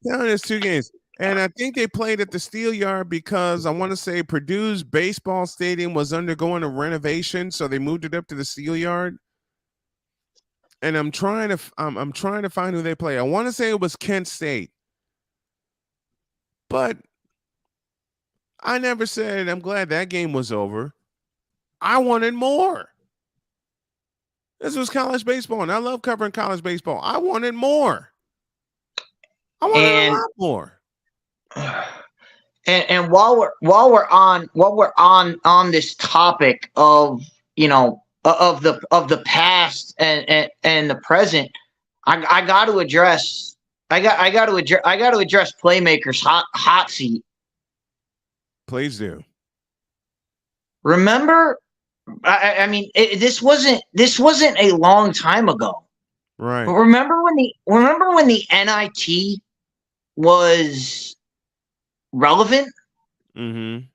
Count it as 2 games. And I think they played at the Steel Yard because I want to say Purdue's baseball stadium was undergoing a renovation, so they moved it up to the Steel Yard. And I'm trying to find who they play. I want to say it was Kent State, but I never said I'm glad that game was over. I wanted more. This was college baseball, and I love covering college baseball. I wanted more. I wanted a lot more. and while we're on this topic of of the past and the present, I got to address Playmaker's hot seat. Please do. Remember, I mean, this wasn't a long time ago. Right. But remember when the NIT was relevant? Mm-hmm.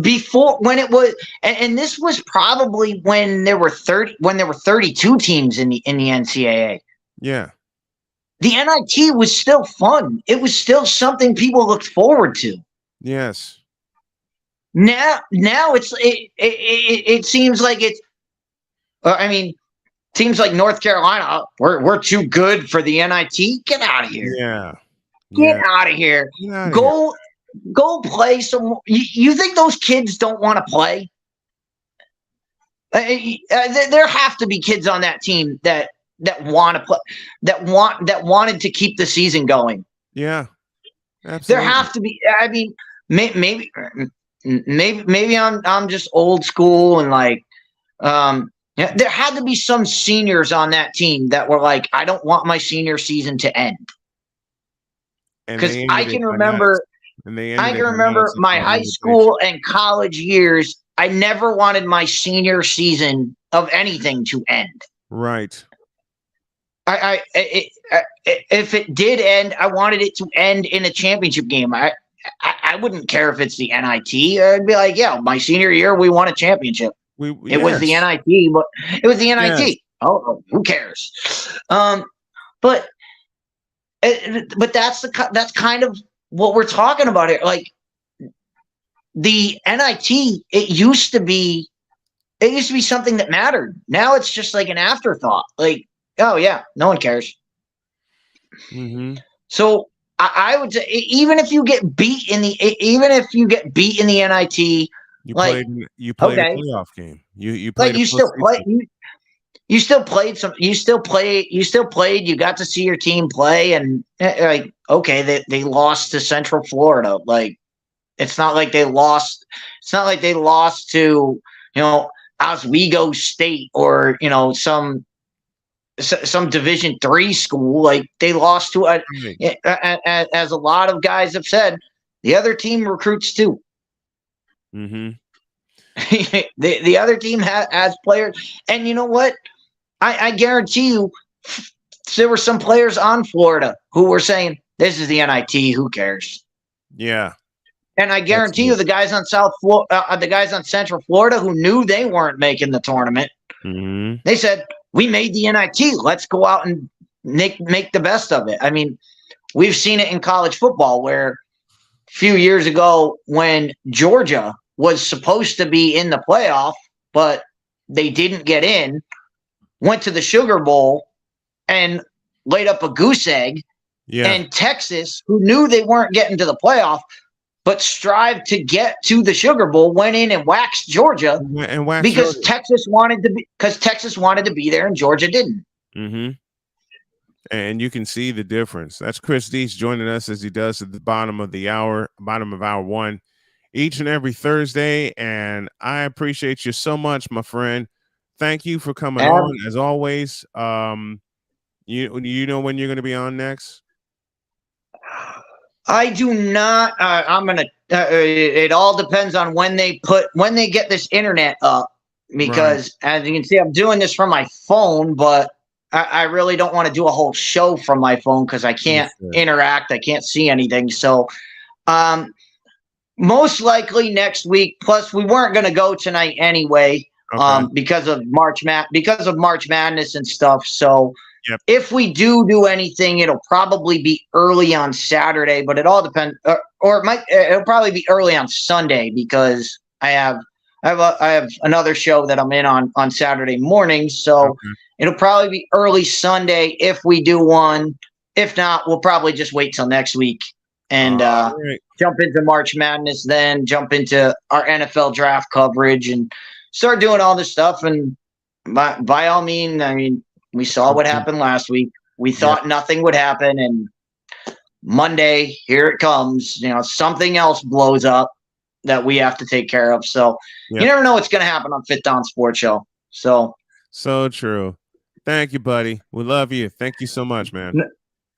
Before, when it was, and this was probably when there were 32 teams in the NCAA. Yeah. The NIT was still fun. It was still something people looked forward to. Yes. Now it seems like it's. I mean, teams like North Carolina, we're too good for the NIT. Get out of here. Yeah. Get out of here. Go play some. You think those kids don't want to play? There have to be kids on that team that want to play, that wanted to keep the season going. Yeah. Absolutely. There have to be. I mean, maybe I'm just old school and like, there had to be some seniors on that team that were like, I don't want my senior season to end. Because I can remember my high school and college years. I never wanted my senior season of anything to end. Right. If it did end, I wanted it to end in a championship game. I wouldn't care if it's the NIT. I'd be like, yeah, my senior year, we won a championship. It was the NIT, but it was the NIT. Yes. Oh, who cares? But that's kind of what we're talking about here. Like the NIT, it used to be something that mattered. Now it's just like an afterthought. Like, oh yeah, no one cares. Mm-hmm. So I would say, even if you get beat in the NIT, you played a playoff game. You played. Like you still played some. You still played. You got to see your team play, and like, okay, they lost to Central Florida. Like, it's not like they lost. It's not like they lost to Oswego State or some Division III school. Like, they lost to as a lot of guys have said, the other team recruits too. Mm-hmm. the other team has players, and you know what? I guarantee you, there were some players on Florida who were saying, "This is the NIT. Who cares?" Yeah. And I guarantee you, the guys on Central Florida who knew they weren't making the tournament, mm-hmm. they said, "We made the NIT. Let's go out and make the best of it." I mean, we've seen it in college football where a few years ago, when Georgia was supposed to be in the playoff, but they didn't get in, went to the Sugar Bowl and laid up a goose egg. Yeah. And Texas, who knew they weren't getting to the playoff, but strived to get to the Sugar Bowl, went in and waxed Georgia because Georgia. Texas wanted to be there and Georgia didn't. Mm-hmm. And you can see the difference. That's Chris Deese joining us as he does at the bottom of hour one, each and every Thursday. And I appreciate you so much, my friend. Thank you for coming on as always. You know when you're going to be on next? I do not. I'm gonna. It all depends on when they get this internet up, because as you can see, I'm doing this from my phone, but I really don't want to do a whole show from my phone because I can't interact. I can't see anything. So, most likely next week. Plus, we weren't going to go tonight anyway, because of March Madness and stuff. So. Yep. If we do anything, it'll probably be early on Saturday, but it all depends. Or it'll probably be early on Sunday because I have another show that I'm in on Saturday morning. So it'll probably be early Sunday if we do one. If not, we'll probably just wait till next week and jump into March Madness, then jump into our NFL draft coverage and start doing all this stuff. And by all means, I mean, we saw what happened last week. We thought nothing would happen, and Monday, here it comes. Something else blows up that we have to take care of. So you never know what's going to happen on Fit Down Sports Show. So true. Thank you, buddy. We love you. Thank you so much, man.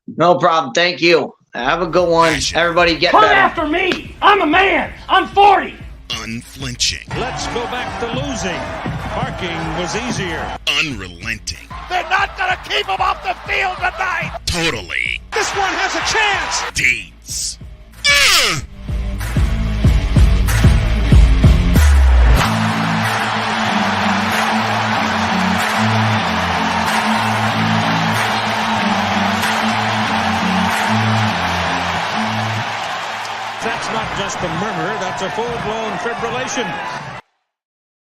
No problem. Thank you. Have a good one. Everybody get Come better. after me. I'm a man. I'm 40. Unflinching. Let's go back to losing. Parking was easier. Unrelenting. They're not going to keep him off the field tonight. Totally. This one has a chance. Deeds. That's not just a murmur, that's a full-blown fibrillation.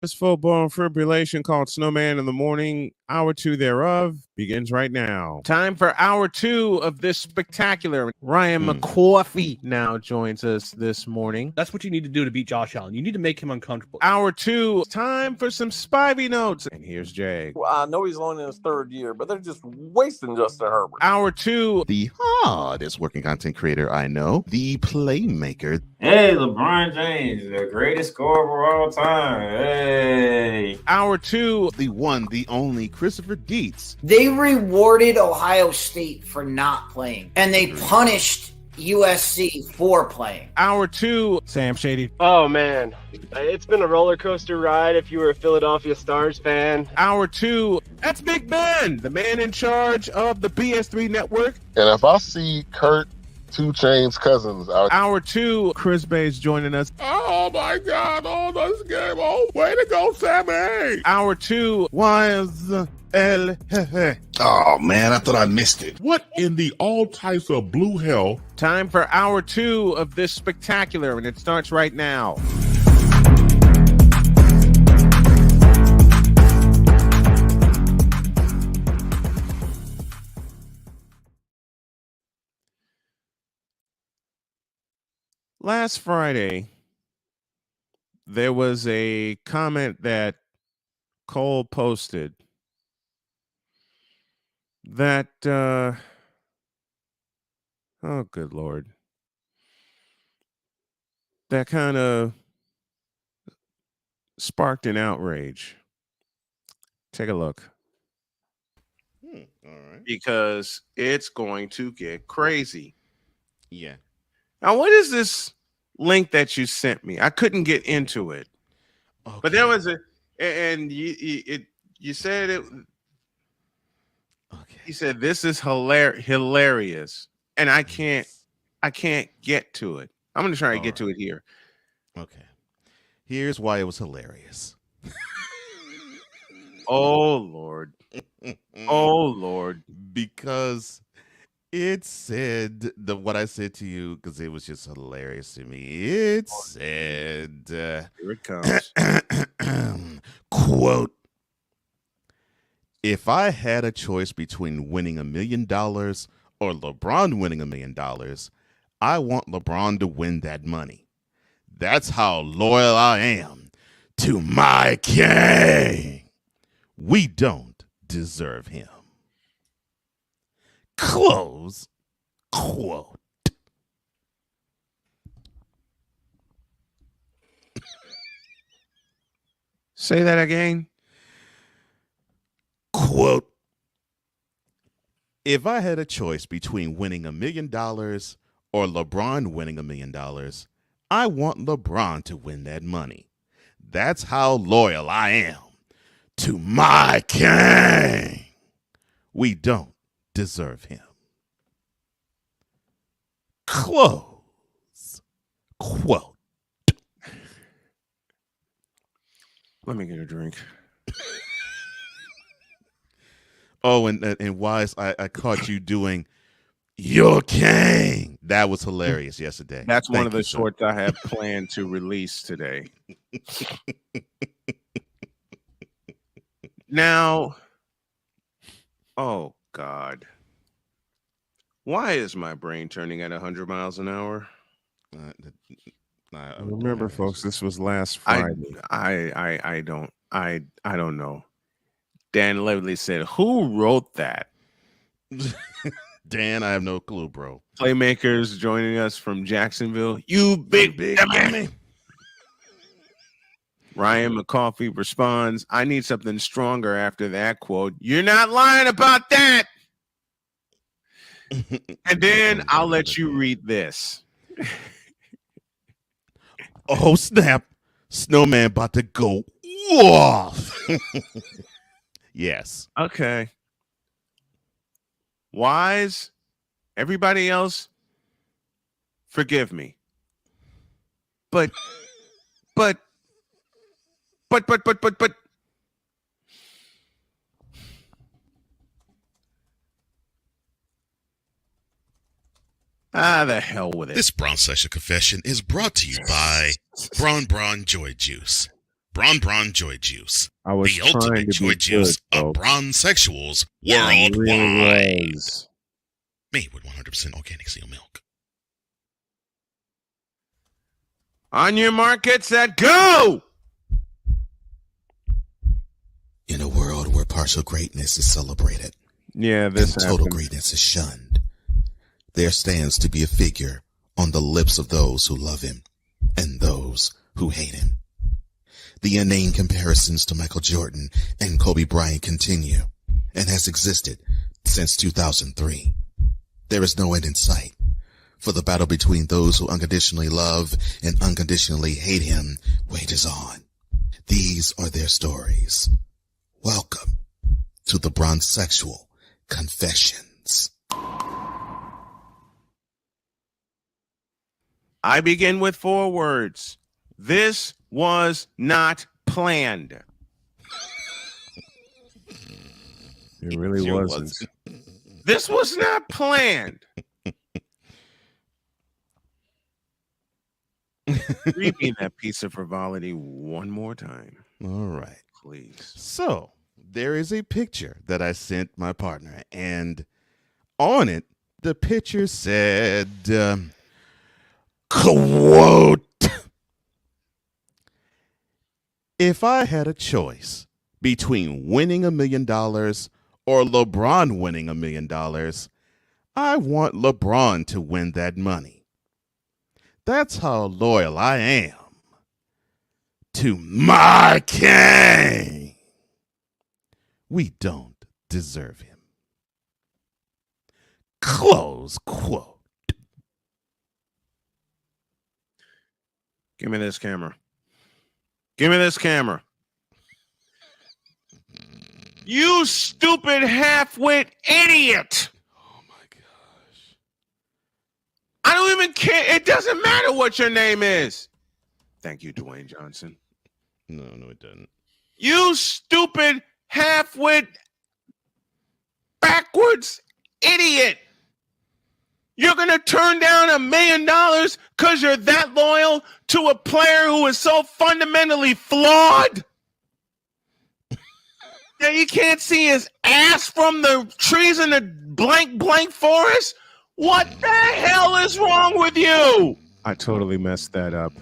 This full-blown fibrillation called Snowman in the Morning. Hour 2 thereof begins right now. Time for hour 2 of this spectacular. Ryan McCoffey now joins us this morning. That's what you need to do to beat Josh Allen. You need to make him uncomfortable. Hour 2, time for some Spivey notes. And here's Jag. Well, I know he's only in his third year, but they're just wasting Justin Herbert. Hour 2, the hardest working content creator I know, the playmaker. Hey, LeBron James, the greatest scorer of all time. Hey. Hour 2, the one, the only Christopher Dietz. They rewarded Ohio State for not playing, and they punished USC for playing. Hour 2, Sam Shady. Oh, man. It's been a roller coaster ride if you were a Philadelphia Stars fan. Hour 2, that's Big Ben, the man in charge of the BS3 network. And if I see Kurt 2 Chainz Cousins out. Hour 2, Chris Bay's joining us. Oh my God! Oh, this game! Oh, way to go, Sammy! Hour 2, YSL. Oh man, I thought I missed it. What in the all types of blue hell? Time for hour 2 of this spectacular, and it starts right now. Last Friday, there was a comment that Cole posted that, oh, good Lord, that kind of sparked an outrage. Take a look. All right. Because it's going to get crazy. Yeah. Now, what is this link that you sent me? I couldn't get into it. Okay. But there was and you said it. Okay. He said this is hilarious, and I can't get to it. I'm gonna try to get to it here. Okay. Here's why it was hilarious. Oh Lord. Oh Lord. Because it said what I said to you, because it was just hilarious to me. It said, here it comes. Quote, if I had a choice between winning $1 million or LeBron winning $1 million, I want LeBron to win that money. That's how loyal I am to my king. We don't deserve him. Close quote. Say that again. Quote. If I had a choice between winning $1 million or LeBron winning $1 million, I want LeBron to win that money. That's how loyal I am to my king. We don't deserve him. Close quote. Let me get a drink. Oh, and Wise, I caught you doing your king. That was hilarious yesterday. That's one of the shorts I have planned to release today. Now, oh God. Why is my brain turning at 100 miles an hour? Remember, folks, this was last Friday. I don't know. Dan Levely said, "Who wrote that?" Dan, I have no clue, bro. Playmakers joining us from Jacksonville. You big dummy. Ryan McCoffey responds, I need something stronger after that quote. You're not lying about that. And then I'll let you read this. Oh, snap. Snowman about to go off. Yes. Okay. Wise, everybody else, forgive me. But the hell with it. This Braun Sexual Confession is brought to you by Braun Joy Juice. Braun Joy Juice. I was the trying ultimate to be joy juice good, of Braun sexuals It worldwide. really was. Made with 100% organic seal milk. On your markets, set go! In a world where partial greatness is celebrated, yeah, this and total greatness is shunned, there stands to be a figure on the lips of those who love him and those who hate him. The inane comparisons to Michael Jordan and Kobe Bryant continue and has existed since 2003. There is no end in sight, for the battle between those who unconditionally love and unconditionally hate him wages on. These are their stories. Welcome to the Braun Sexual Confessions. I begin with 4 words. This was not planned. It really wasn't. This was not planned. Read me that piece of frivolity one more time. All right. Please. So there is a picture that I sent my partner, and on it, the picture said, quote, if I had a choice between winning $1 million or LeBron winning $1 million, I want LeBron to win that money. That's how loyal I am to my king. We don't deserve him. Close quote. Give me this camera. Give me this camera. You stupid half-wit idiot. Oh my gosh. I don't even care. It doesn't matter what your name is. Thank you, Dwayne Johnson. No, it doesn't. You stupid half-wit backwards idiot. You're going to turn down $1 million because you're that loyal to a player who is so fundamentally flawed that you can't see his ass from the trees in the blank forest? What the hell is wrong with you? I totally messed that up.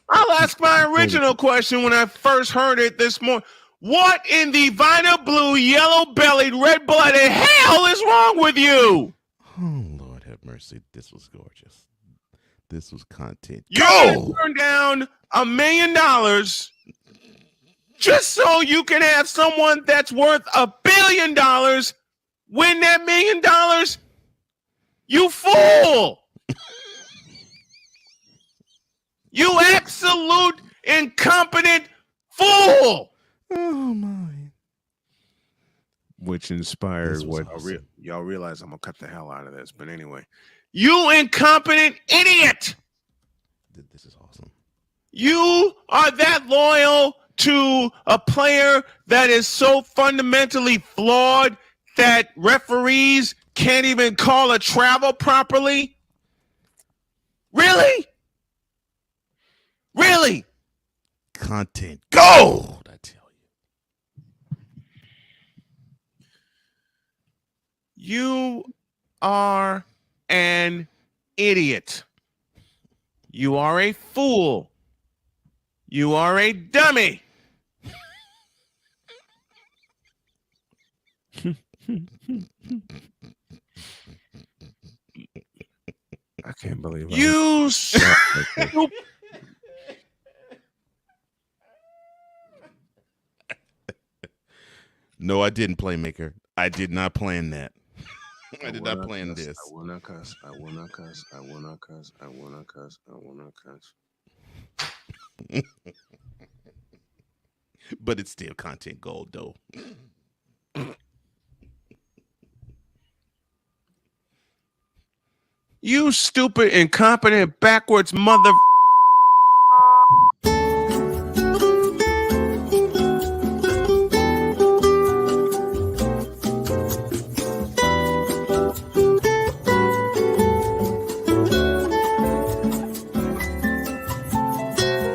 I'll ask my original question when I first heard it this morning. What in the vinyl blue, yellow-bellied, red-blooded hell is wrong with you? Oh, Lord have mercy. This was gorgeous. This was content. You're going to turn down $1 million just so you can have someone that's worth $1 billion win that $1 million? You fool! You absolute incompetent fool! Oh my! Which inspired what awesome. Y'all realize I'm gonna cut the hell out of this, but anyway, you incompetent idiot! This is awesome. You are that loyal to a player that is so fundamentally flawed that referees can't even call a travel properly? Really? Really? Content gold, I tell you. You are an idiot. You are a fool. You are a dummy. I can't believe You No, I didn't, Playmaker. I did not plan that. I did not will plan cuss, this. I will not cuss. I will not cuss. I will not cuss. I will not cuss. I will not cuss. But it's still content gold, though. You stupid, incompetent, backwards mother.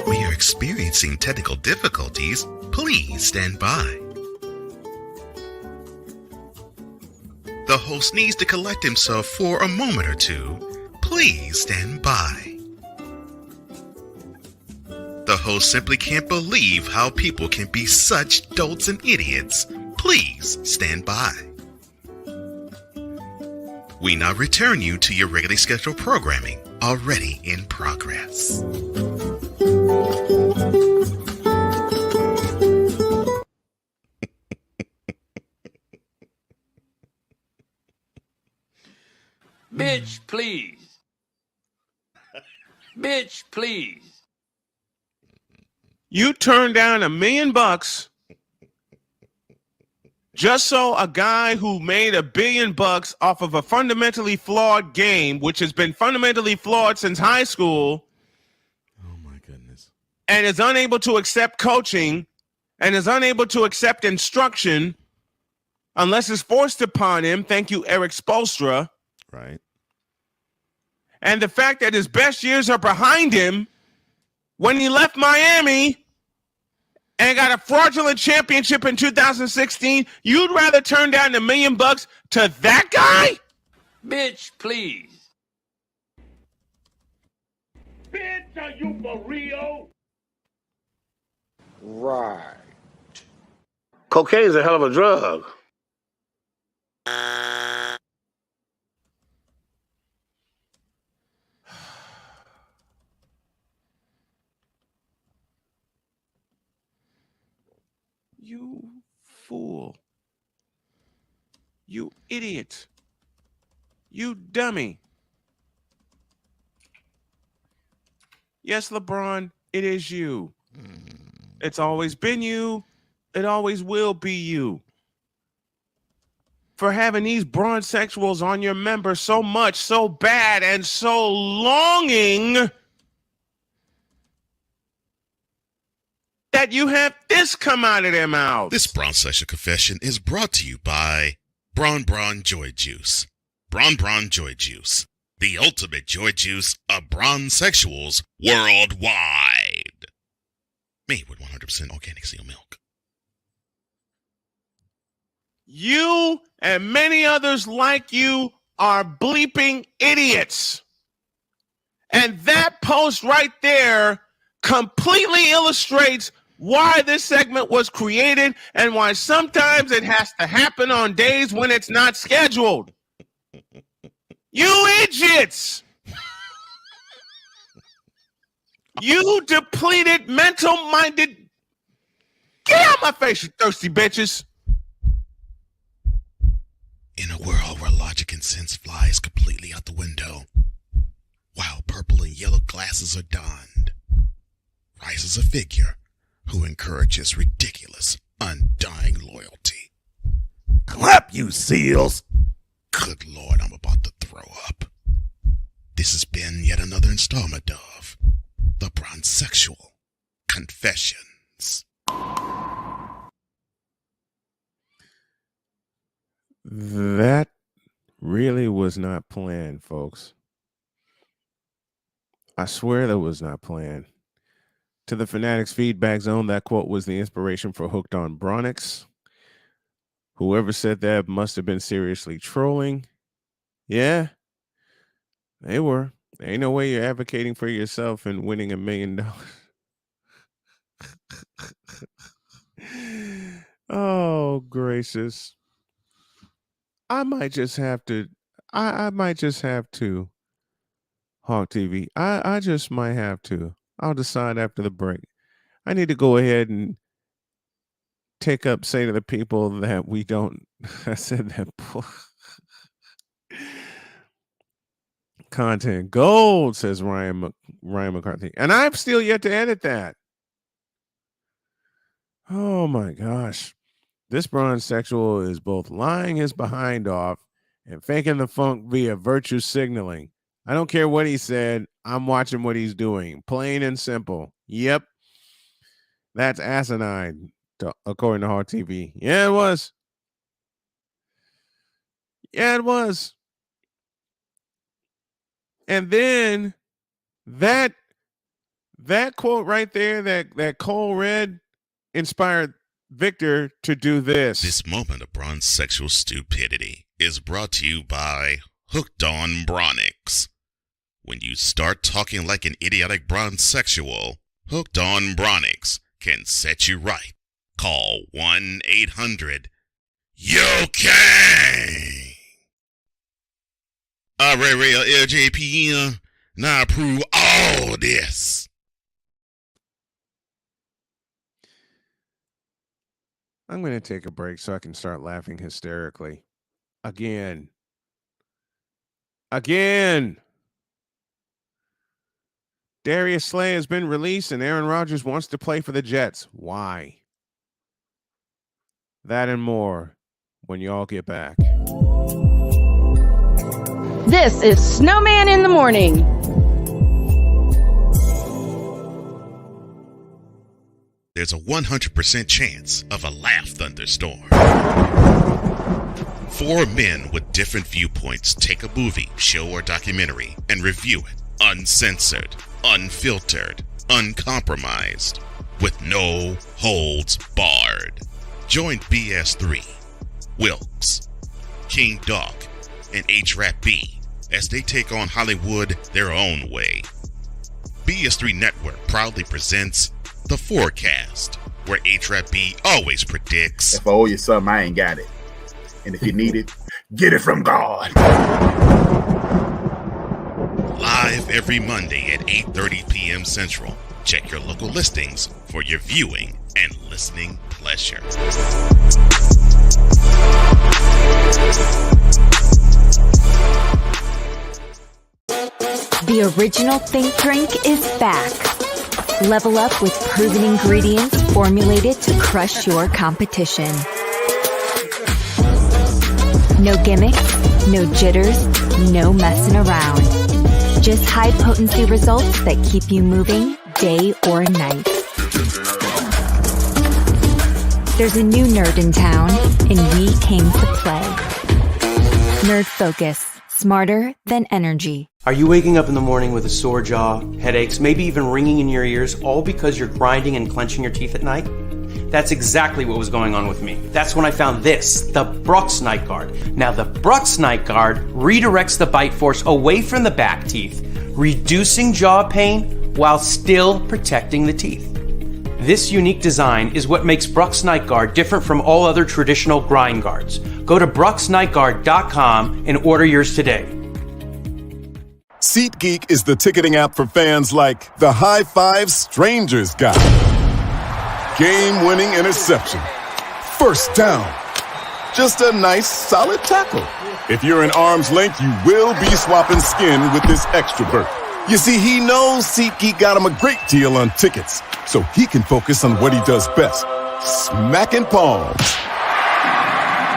We are experiencing technical difficulties. Please stand by. The host needs to collect himself for a moment or two. Please stand by. The host simply can't believe how people can be such dolts and idiots. Please stand by. We now return you to your regularly scheduled programming, already in progress. Bitch, please. Bitch, please. You turned down $1 million just so a guy who made $1 billion off of a fundamentally flawed game, which has been fundamentally flawed since high school. Oh my goodness. And is unable to accept coaching and is unable to accept instruction unless it's forced upon him. Thank you, Eric Spoelstra. Right. And the fact that his best years are behind him when he left Miami and got a fraudulent championship in 2016, you'd rather turn down $1 million to that guy? Bitch, please. Bitch, are you for real? Right. Cocaine's a hell of a drug. You fool. You idiot. You dummy. Yes, LeBron, it is you. It's always been you. It always will be you. For having these bronze sexuals on your members so much, so bad, and so longing that you have this come out of their mouths. This Braun Sexual Confession is brought to you by Braun Joy Juice. Braun Joy Juice, the ultimate joy juice of Braun sexuals worldwide. Made with 100% organic seal milk. You and many others like you are bleeping idiots. And that post right there completely illustrates why this segment was created and why sometimes it has to happen on days when it's not scheduled. You idiots! You depleted, mental-minded... Get out my face, you thirsty bitches! In a world where logic and sense flies completely out the window, while purple and yellow glasses are donned, rises a figure who encourages ridiculous, undying loyalty. Clap, you seals! Good Lord, I'm about to throw up. This has been yet another installment of The Braun Sexual Confessions. That really was not planned, folks. I swear that was not planned. To the Fanatics feedback zone, that quote was the inspiration for Hooked on Bronix. Whoever said that must have been seriously trolling. Yeah, they were. There ain't no way you're advocating for yourself and winning $1 million. Oh, gracious. I might just have to. I might just have to. Hawk TV. I just might have to. I'll decide after the break. I need to go ahead and say to the people that we don't. I said that. Content gold, says Ryan McCarthy, and I've still yet to edit that. Oh my gosh. This bronze sexual is both lying his behind off and faking the funk via virtue signaling. I don't care what he said. I'm watching what he's doing. Plain and simple. Yep. That's asinine, according to Hawk TV. Yeah, it was. Yeah, it was. And then that quote right there that Cole read inspired Victor to do this. This moment of bronze sexual stupidity is brought to you by Hooked on Bronix. When you start talking like an idiotic bronze sexual, Hooked on Bronix can set you right. Call 1-800-YO-KANG. Real LJPM, now approve all this. I'm going to take a break so I can start laughing hysterically. Again. Darius Slay has been released and Aaron Rodgers wants to play for the Jets. Why? That and more when y'all get back. This is Snowman in the Morning. There's a 100% chance of a laugh thunderstorm. 4 men with different viewpoints take a movie, show, or documentary and review it uncensored, unfiltered, uncompromised, with no holds barred. Join BS3, Wilkes, King Doc, and H-Rap B as they take on Hollywood their own way. BS3 Network proudly presents The Forecast, where H-Rap B always predicts, if I owe you something, I ain't got it. And if you need it, get it from God. live every Monday at 8:30 p.m. Central. Check your local listings for your viewing and listening pleasure. The original Think Drink is back. Level up with proven ingredients formulated to crush your competition. No gimmicks, no jitters, no messing around. Just high potency results that keep you moving day or night. There's a new nerd in town, and we came to play. Nerd Focus. Smarter than energy. Are you waking up in the morning with a sore jaw, headaches, maybe even ringing in your ears, all because you're grinding and clenching your teeth at night? That's exactly what was going on with me. That's when I found this, the Brooks Night Guard. Now, the Brooks Night Guard redirects the bite force away from the back teeth, reducing jaw pain while still protecting the teeth. This unique design is what makes Brooks Night Guard different from all other traditional grind guards. Go to BrooksNightGuard.com and order yours today. SeatGeek is the ticketing app for fans like the High Five Strangers guy. Game-winning interception. First down. Just a nice, solid tackle. If you're in arm's length, you will be swapping skin with this extrovert. You see, he knows SeatGeek got him a great deal on tickets, so he can focus on what he does best, smacking palms.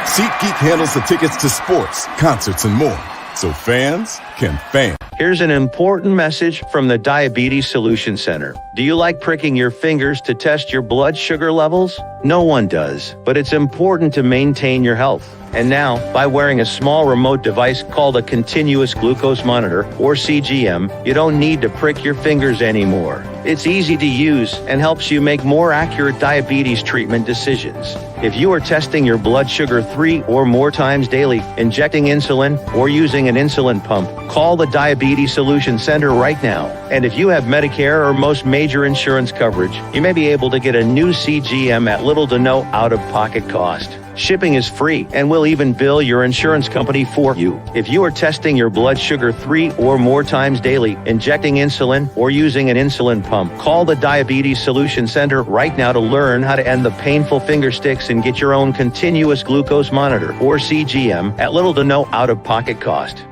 SeatGeek handles the tickets to sports, concerts, and more, so fans can fan. Here's an important message from the Diabetes Solution Center. Do you like pricking your fingers to test your blood sugar levels? No one does, but it's important to maintain your health. And now, by wearing a small remote device called a continuous glucose monitor, or CGM, you don't need to prick your fingers anymore. It's easy to use and helps you make more accurate diabetes treatment decisions. If you are testing your blood sugar 3 or more times daily, injecting insulin, or using an insulin pump, call the Diabetes Solution Center right now. And if you have Medicare or most major insurance coverage, you may be able to get a new CGM at little to no out-of-pocket cost. Shipping is free, and we'll even bill your insurance company for you. If you are testing your blood sugar 3 or more times daily, injecting insulin, or using an insulin pump, call the Diabetes Solution Center right now to learn how to end the painful finger sticks and get your own continuous glucose monitor, or CGM, at little to no out-of-pocket cost.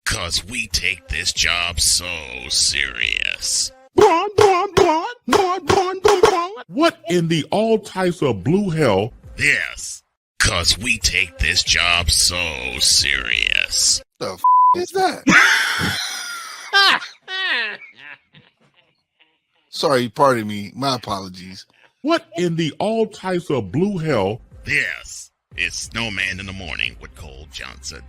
'Cause we take this job so serious. What in the all types of blue hell? Yes, 'cause we take this job so serious. The f is that? Sorry, pardon me. My apologies. What in the all types of blue hell? Yes, it's Snowman in the Morning with Cole Johnson.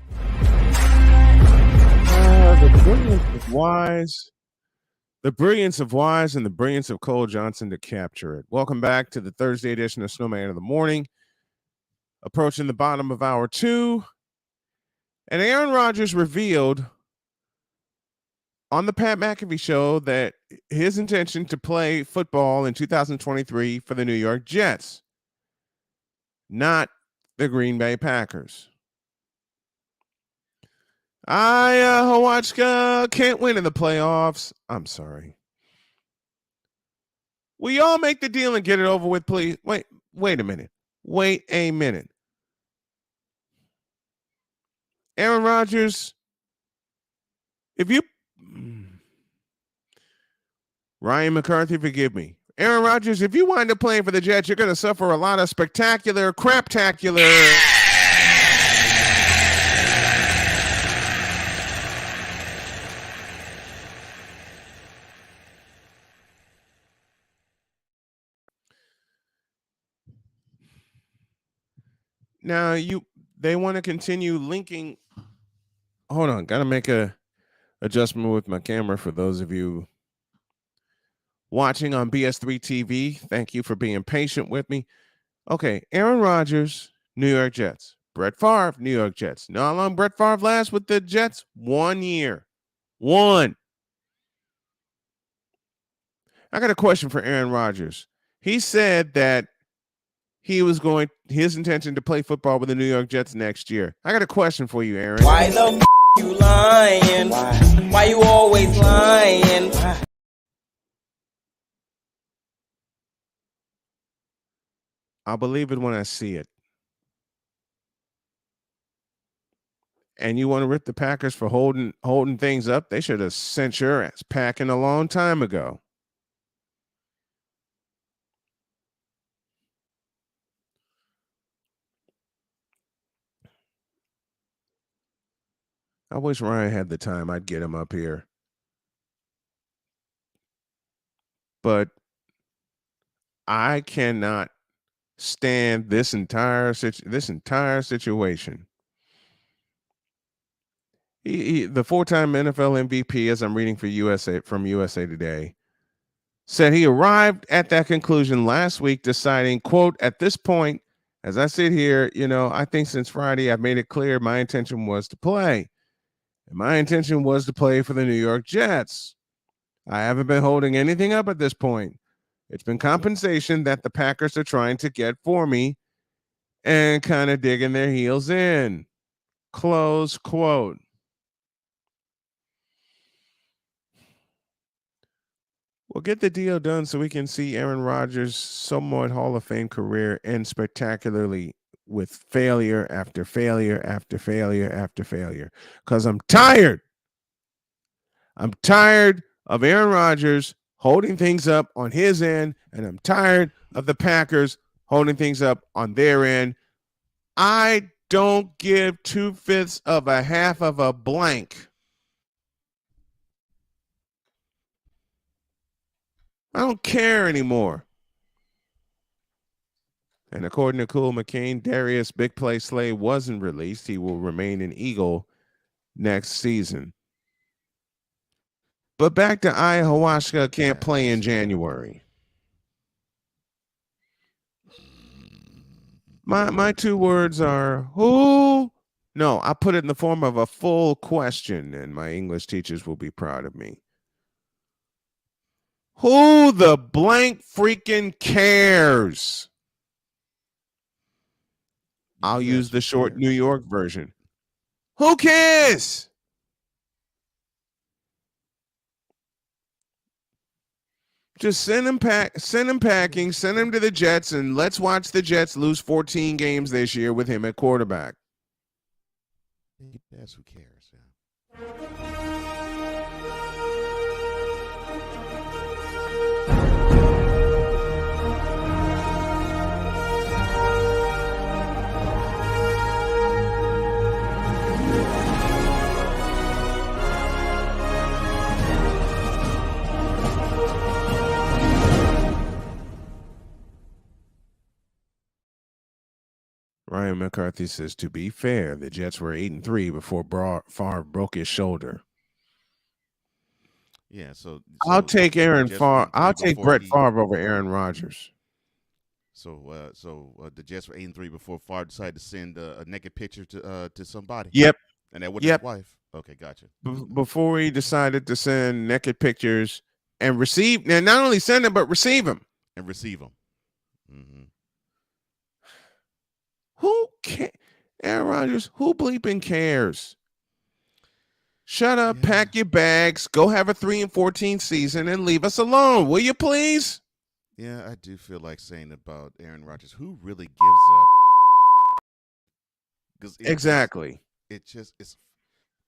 The brilliance of Wise and the brilliance of Cole Johnson to capture it. Welcome back to the Thursday edition of Snowman in the Morning. Approaching the bottom of hour 2. And Aaron Rodgers revealed on the Pat McAfee show that his intention to play football in 2023 for the New York Jets, not the Green Bay Packers. Hawachka can't win in the playoffs. I'm sorry. Will y'all make the deal and get it over with, please? Wait a minute. Wait a minute. Aaron Rodgers, Ryan McCarthy, forgive me. Aaron Rodgers, if you wind up playing for the Jets, you're going to suffer a lot of spectacular, craptacular. Now they want to continue linking. Hold on, gotta make a adjustment with my camera for those of you watching on BS3 TV. Thank you for being patient with me. Okay, Aaron Rodgers, New York Jets. Brett Favre, New York Jets. Now, how long Brett Favre lasts with the Jets? 1 year. 1. I got a question for Aaron Rodgers. He said that his intention to play football with the New York Jets next year. I got a question for you, Aaron. Why the you lying? Why you always lying? I'll believe it when I see it. And you want to rip the Packers for holding things up? They should have sent your ass packing a long time ago. I wish Ryan had the time. I'd get him up here. But I cannot stand this entire situation. The 4-time NFL MVP, as I'm reading from USA Today, said he arrived at that conclusion last week, deciding, quote, at this point, as I sit here, I think since Friday, I've made it clear my intention was to play. And my intention was to play for the New York Jets. I haven't been holding anything up at this point. It's been compensation that the Packers are trying to get for me and kind of digging their heels in. Close quote. We'll get the deal done so we can see Aaron Rodgers' somewhat Hall of Fame career end spectacularly with failure after failure after failure after failure. Because I'm tired. I'm tired of Aaron Rodgers holding things up on his end, and I'm tired of the Packers holding things up on their end. I don't give 2/5 of a half of a blank. I don't care anymore. And according to Cool McCain, Darius Big Play Slay wasn't released. He will remain an Eagle next season. But back to Ayahuasca can't play in January. My 2 words are who? No, I put it in the form of a full question, and my English teachers will be proud of me. Who the blank freaking cares? I'll use the who short New cares? York version. Who cares? Just send him packing, send him to the Jets, and let's watch the Jets lose 14 games this year with him at quarterback. That's who cares. Yeah. Ryan McCarthy says, to be fair, the Jets were 8-3 before Favre broke his shoulder. Yeah, so I'll take Aaron Jets were Favre. 8-3 I'll take before Brett he- Favre over Aaron Rodgers. So the Jets were 8-3 before Favre decided to send a naked picture to somebody. Yep. And that was Yep. his wife. Okay, gotcha. Before he decided to send naked pictures and receive, and not only send them but receive them. And receive them. Mm-hmm. Who cares? Aaron Rodgers, who bleeping cares? Shut up, pack your bags, go have a 3-14 season, and leave us alone, will you please? Yeah, I do feel like saying about Aaron Rodgers, who really gives up? Because Exactly. It's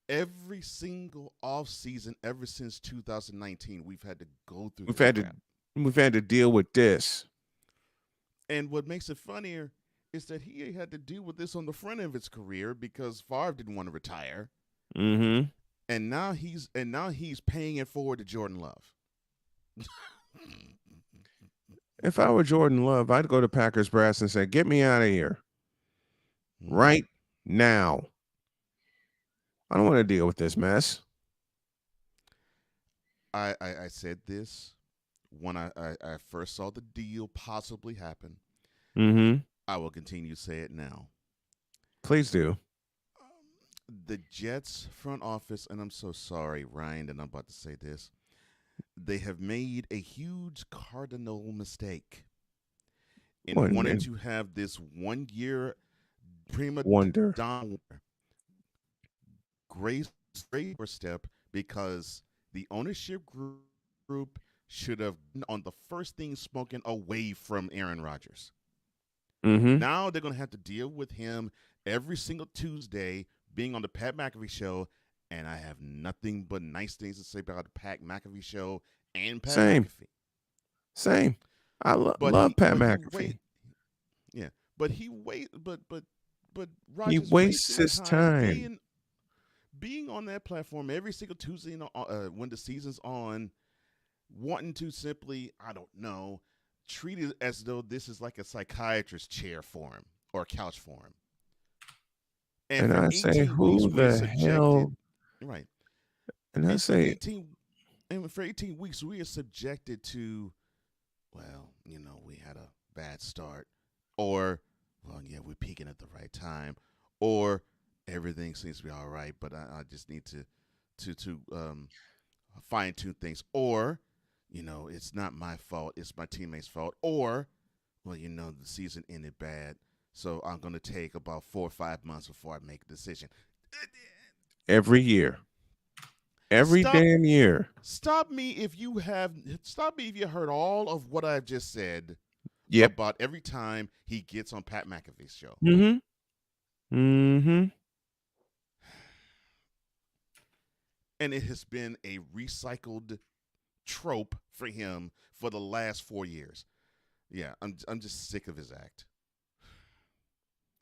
every single off season ever since 2019, we've had to go through. We've had to deal with this. And what makes it funnier is that he had to deal with this on the front end of his career because Favre didn't want to retire. Mm-hmm. And now he's paying it forward to Jordan Love. If I were Jordan Love, I'd go to Packers brass and say, get me out of here. Right now. I don't want to deal with this mess. I said this when I first saw the deal possibly happen. Mm-hmm. I will continue to say it now. Please do. The Jets front office, and I'm so sorry, Ryan, that I'm about to say this, they have made a huge cardinal mistake in wanting to have this 1 year prima donna great step because the ownership group should have been on the first thing spoken away from Aaron Rodgers. Mm-hmm. Now they're going to have to deal with him every single Tuesday being on the Pat McAfee show, and I have nothing but nice things to say about the Pat McAfee show and Pat McAfee. Same. I love Pat McAfee. But Rodgers he wastes his time. Being on that platform every single Tuesday when the season's on, wanting to simply, I don't know, treat it as though this is like a psychiatrist's chair for him or a couch for him. And I say, who the hell? Right. And I say, for 18 weeks, we are subjected to, well, we had a bad start, or, well, yeah, we're peaking at the right time, or everything seems to be all right, but I just need to fine tune things, or, it's not my fault, it's my teammates' fault, or, well, the season ended bad. So I'm going to take about 4 or 5 months before I make a decision. Every year. Damn year. Stop me if you heard all of what I've just said about every time he gets on Pat McAfee's show. Mm-hmm. Mm-hmm. And it has been a recycled trope for him for the last 4 years. Yeah, I'm just sick of his act.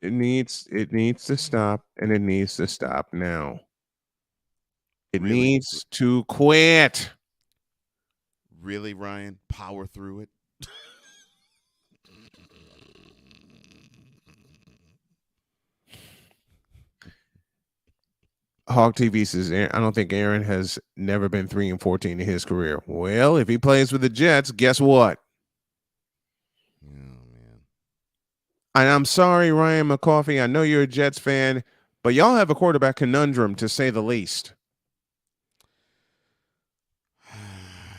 It needs to stop, and it needs to stop now. It needs to quit. Really, Ryan? Power through it? Hawk TV says, I don't think Aaron has never been 3-14 in his career. Well, if he plays with the Jets, guess what? And I'm sorry, Ryan McCarthy. I know you're a Jets fan, but y'all have a quarterback conundrum, to say the least.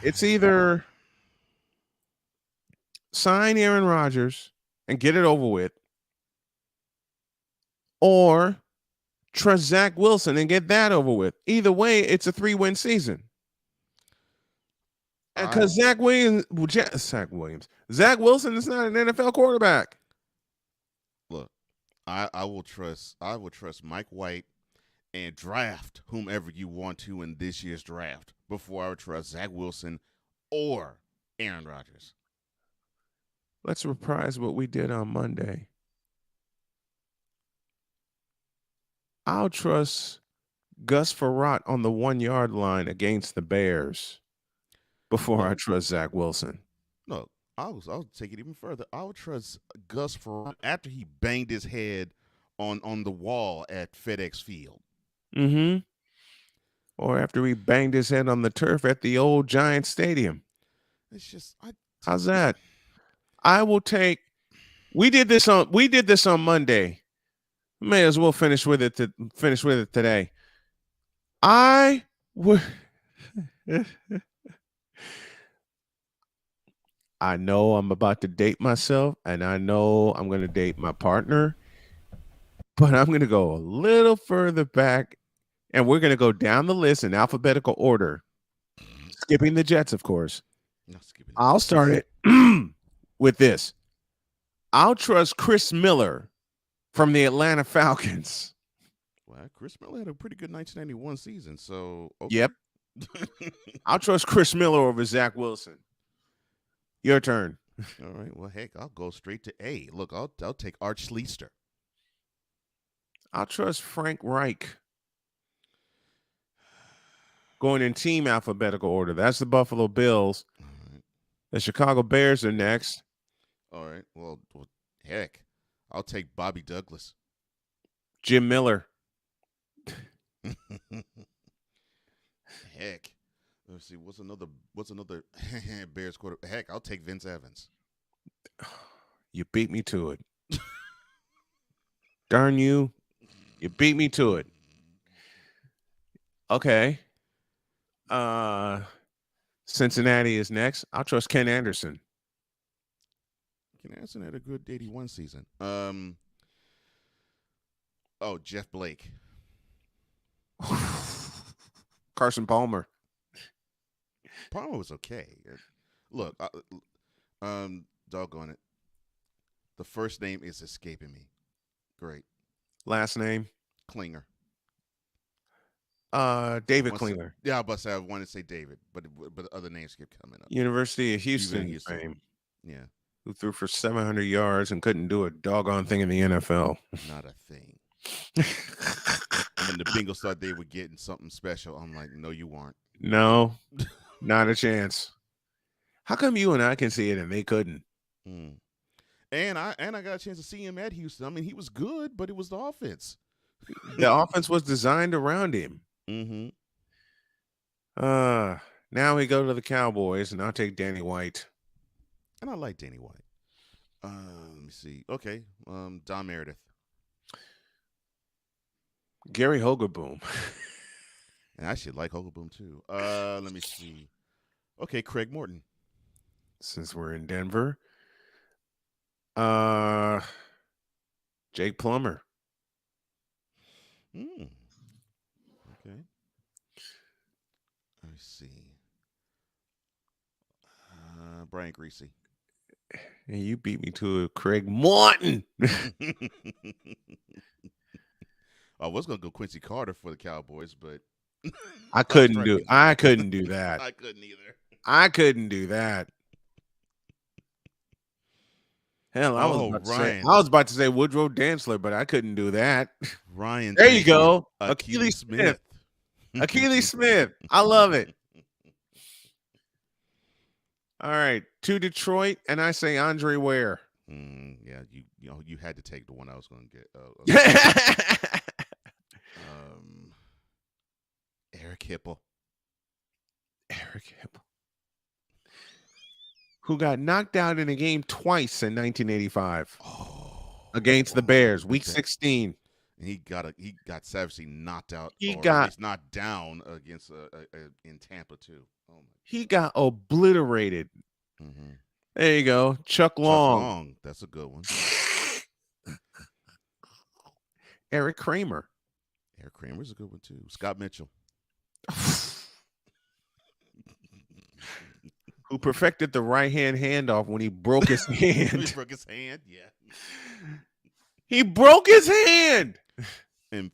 It's either sign Aaron Rodgers and get it over with, or trust Zach Wilson and get that over with. Either way, it's a 3-win season. Because Zach Wilson is not an NFL quarterback. Look, I will trust Mike White and draft whomever you want to in this year's draft before I would trust Zach Wilson or Aaron Rodgers. Let's reprise what we did on Monday. I'll trust Gus Frerotte on the 1-yard line against the Bears before I trust Zach Wilson. No, I'll take it even further. I would trust Gus Frerotte after he banged his head on the wall at FedEx Field. Mm-hmm. Or after he banged his head on the turf at the old Giant Stadium. It's just how's that? I will take. We did this on Monday. May as well finish with it today. I would. I know I'm about to date myself, and I know I'm going to date my partner, but I'm going to go a little further back, and we're going to go down the list in alphabetical order, skipping the Jets, of course. I'll start it with this. I'll trust Chris Miller from the Atlanta Falcons. Well, Chris Miller had a pretty good 1991 season, so okay. Yep. I'll trust Chris Miller over Zach Wilson. Your turn. All right. Well, heck, I'll go straight to A. Look, I'll take Arch Schleister. I'll trust Frank Reich. Going in team alphabetical order. That's the Buffalo Bills. Right. The Chicago Bears are next. All right. Well, heck, I'll take Bobby Douglas. Jim Miller. Heck. Let's see. What's another Bears quarter? Heck, I'll take Vince Evans. You beat me to it. Darn you. You beat me to it. Okay. Cincinnati is next. I'll trust Ken Anderson. Ken Anderson had a good 81 season. Jeff Blake. Carson Palmer. Palmer was okay. Look, doggone it. The first name is escaping me. Great. Last name? Klinger. David Klinger. Yeah, I wanted to say David, but other names kept coming up. University of Houston fame. Yeah. Who threw for 700 yards and couldn't do a doggone thing in the NFL. Not a thing. And then the Bengals thought they were getting something special. I'm like, no, you weren't. No, not a chance. How come you and I can see it and they couldn't? And I got a chance to see him at Houston. I mean, he was good, but it was the offense. The offense was designed around him. Mm-hmm. Now we go to the Cowboys, and I'll take Danny White. And I like Danny White. Let me see. Okay, Don Meredith. Gary Hogaboom. And I actually like Hogaboom too. Let me see. Okay, Craig Morton. Since we're in Denver. Jake Plummer. Okay. Let me see. Brian Greasy. Hey, you beat me to it, Craig Morton. I was gonna go Quincy Carter for the Cowboys, but I couldn't do that. I couldn't either. I couldn't do that. Hell, I was about to say Woodrow Dantzler, but I couldn't do that. Ryan, there you go. Achilles Smith. Achilles Smith. I love it. All right, to Detroit, and I say Andre Ware. Yeah, you had to take the one I was going to get. Eric Hipple. Eric Hipple. Who got knocked out in a game twice in 1985 against the Bears, Week 16. And he got savagely knocked out. At least knocked down against in Tampa too. Oh my! He got obliterated. Mm-hmm. There you go, Chuck Long. That's a good one. Eric Kramer. Eric Kramer's a good one too. Scott Mitchell. Who perfected the right hand handoff when he broke his hand. He broke his hand, yeah. He broke his hand. And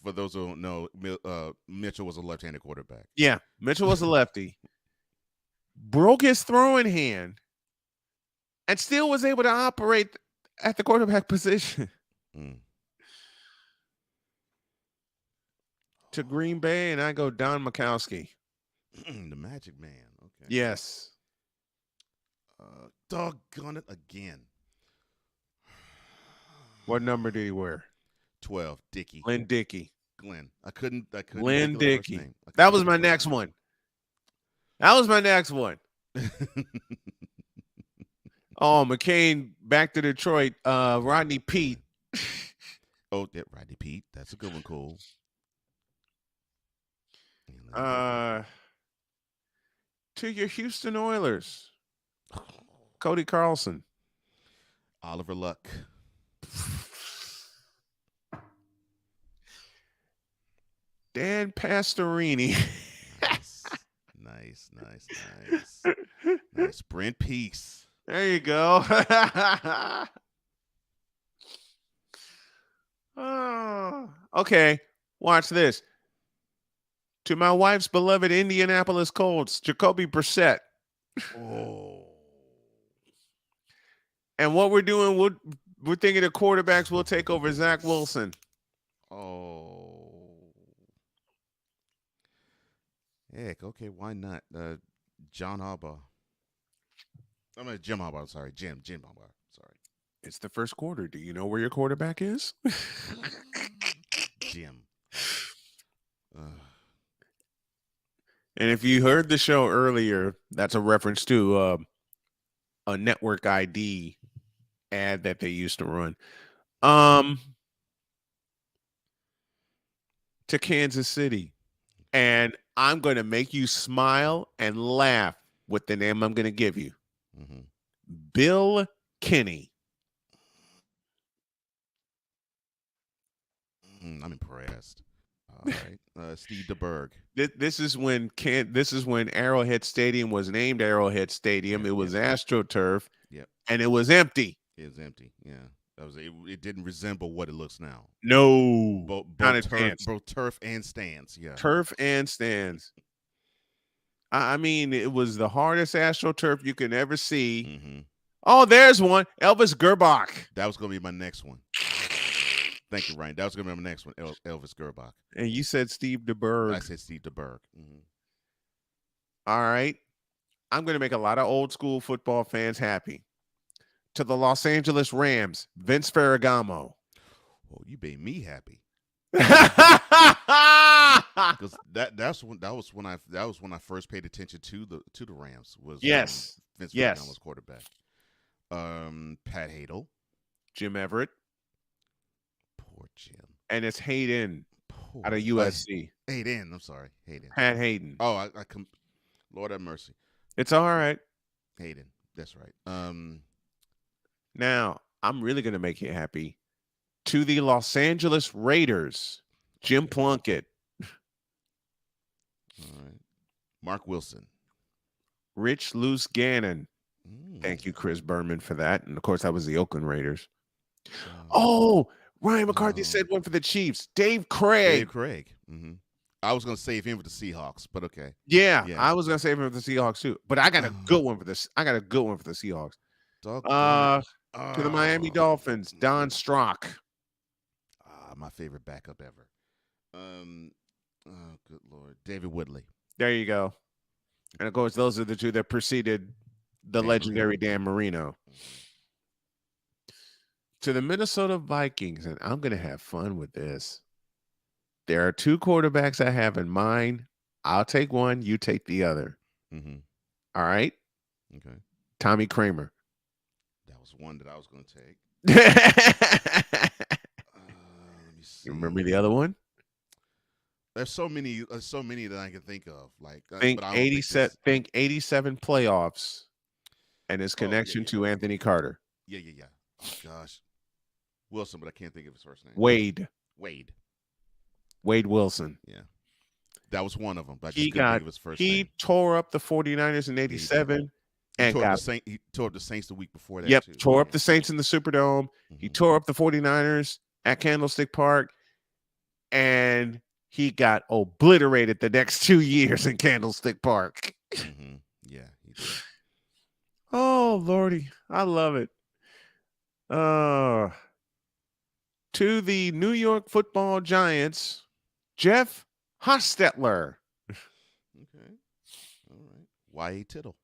for those who don't know, Mitchell was a left-handed quarterback. Yeah, Mitchell was a lefty. Broke his throwing hand and still was able to operate at the quarterback position. To Green Bay, and I go Don Majkowski. The Magic Man. Okay. Yes. Doggone it again. What number did he wear? 12. Dickey. Glenn Dickey. Glenn. I couldn't. Glenn Dickey. That was my next one. Oh, McCain back to Detroit. Rodney Peete. Oh, yeah, Rodney Peete. That's a good one. Cool. To your Houston Oilers. Cody Carlson. Oliver Luck. Dan Pastorini. Nice. Brent Peace. There you go. Oh, okay, watch this. To my wife's beloved Indianapolis Colts, Jacoby Brissett. Oh. And what we're doing, we're thinking the quarterbacks will take over Zach Wilson. Oh. Heck, okay, why not? Jim Harbaugh. Sorry. Jim Harbaugh. Sorry. It's the first quarter. Do you know where your quarterback is? Jim. And if you heard the show earlier, that's a reference to a network ID ad that they used to run. To Kansas City. And I'm going to make you smile and laugh with the name I'm going to give you. Mm-hmm. Bill Kinney. I'm impressed. All right, Steve DeBerg. This is when Arrowhead Stadium was named Arrowhead Stadium. It was AstroTurf. Yep. And it was empty. It was empty. Yeah, that was it. Didn't resemble what it looks now. No, both turf and stands. Yeah, turf and stands. I mean, it was the hardest AstroTurf you can ever see. Mm-hmm. Oh, there's one. Elvis Gerbach. That was going to be my next one. Thank you, Ryan. That was going to be my next one, Elvis Gerbach. And you said Steve DeBerg. I said Steve DeBerg. Mm-hmm. All right. I'm going to make a lot of old school football fans happy. To the Los Angeles Rams, Vince Ferragamo. Oh, you made me happy. Because that was when I first paid attention to the Rams. Was yes, Vince Ferragamo's quarterback. Pat Hadel, Jim Everett. Poor Jim. And it's Hayden out of USC. Hayden, I'm sorry, Hayden. Pat Hayden. Oh, Lord have mercy. It's all right. Hayden, that's right. Now I'm really gonna make you happy. To the Los Angeles Raiders, Jim Plunkett. All right. Mark Wilson. Rich Loose Gannon. Thank you, Chris Berman, for that. And of course, that was the Oakland Raiders. Ryan McCarthy said one for the Chiefs. Dave Craig. Mm-hmm. I was going to save him for the Seahawks, but okay. Yeah, I was going to save him for the Seahawks too. But I got a good one for this. I got a good one for the Seahawks. To the Miami Dolphins, Don Strock. My favorite backup ever. Oh, good Lord. David Woodley. There you go. And of course, those are the two that preceded the legendary Dan Marino. To the Minnesota Vikings, and I'm going to have fun with this. There are two quarterbacks I have in mind. I'll take one. You take the other. Mm-hmm. All right? Okay. Tommy Kramer. That was one that I was going to take. Let me see. You remember the other one? There's so many that I can think of. Like think 87 playoffs and his connection to Anthony Carter. Yeah. Oh gosh. Wilson, but I can't think of his first name. Wade. Wade Wilson. Yeah. That was one of them. But I He just couldn't think of his first name. tore up the 49ers in 87 and He tore up the Saints the week before that, Yep, too. tore up the Saints in the Superdome. He tore up the 49ers at Candlestick Park, and he got obliterated the next 2 years in Candlestick Park. Yeah, he did. Oh, Lordy. I love it. To the New York Football Giants, Jeff Hostetler. Okay. All right. Y.A. Tittle.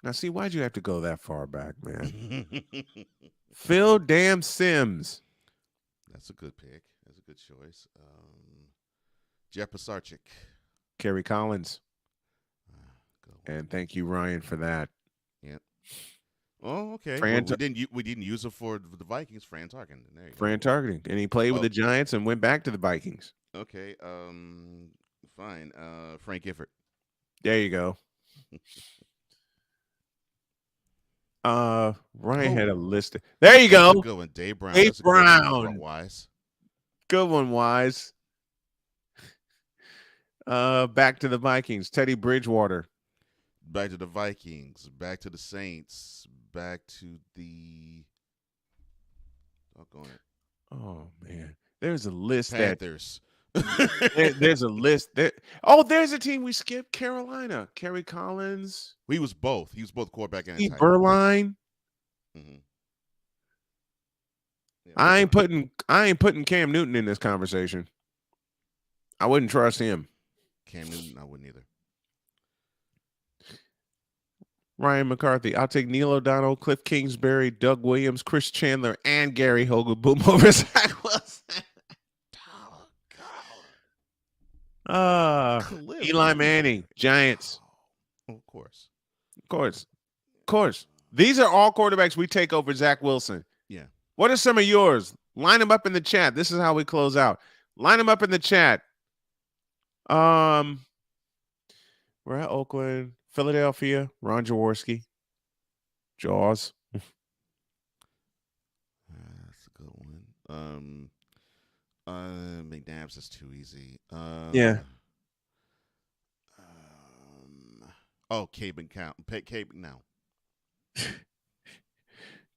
Now, see, why'd you have to go that far back, man? Phil Damn Sims. That's a good pick. That's a good choice. Jeff Pisarcik. Kerry Collins. And thank you, Ryan, for that. Yeah. Oh, okay. Fran we didn't use it for the Vikings. Fran Tarkenton. There you go. Fran Tarkenton, and he played with the Giants and went back to the Vikings. Okay. Fine. Frank Gifford. There you go. Ryan had a list. There you go. That's a good one. Dave Brown. Dave Brown. Good one, Wise. Good one, Wise. Back to the Vikings. Teddy Bridgewater. Back to the Vikings. Back to the Saints. Back to the. Oh man, there's a list. Panthers. There's a list. There's a team we skipped. Carolina. Kerry Collins. He was both. He was both quarterback and Steve Berline. Yeah, I ain't putting Cam Newton in this conversation. I wouldn't trust him. Cam Newton, I wouldn't either. Ryan McCarthy. I'll take Neil O'Donnell, Cliff Kingsbury, Doug Williams, Chris Chandler, and Gary Hogaboom over Zach Wilson. Eli Manning, Giants. Of course. These are all quarterbacks we take over Zach Wilson. Yeah. What are some of yours? Line them up in the chat. This is how we close out. Line them up in the chat. We're at Oakland, Philadelphia, Ron Jaworski, Jaws. That's a good one. McNabbs is too easy. Yeah. Cape now.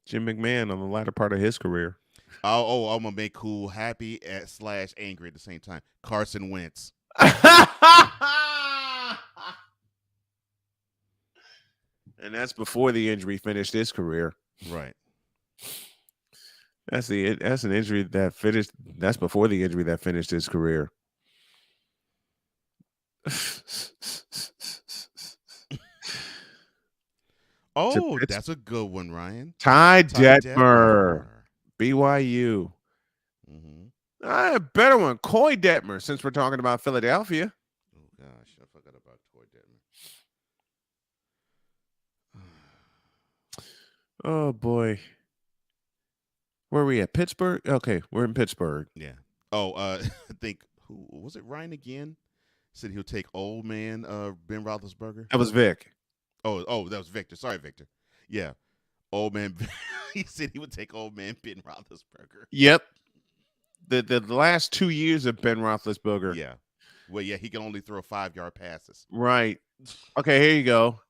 Jim McMahon on the latter part of his career. I'm gonna make cool, happy / angry at the same time. Carson Wentz. And that's before the injury finished his career. Right. That's an injury that finished. That's before the injury that finished his career. That's a good one, Ryan. Ty Detmer, BYU. A better one, Coy Detmer, since we're talking about Philadelphia. Oh gosh, I forgot about Coy Detmer. Oh boy. Where are we at? Pittsburgh? Okay, we're in Pittsburgh. Yeah. I think who was it? Ryan again said he'll take old man Ben Roethlisberger. That was Vic. Oh, that was Victor. Sorry, Victor. Yeah, old man. He said he would take old man Ben Roethlisberger. Yep. The last 2 years of Ben Roethlisberger. Yeah. Well, yeah, he can only throw 5-yard passes. Right. Okay, here you go.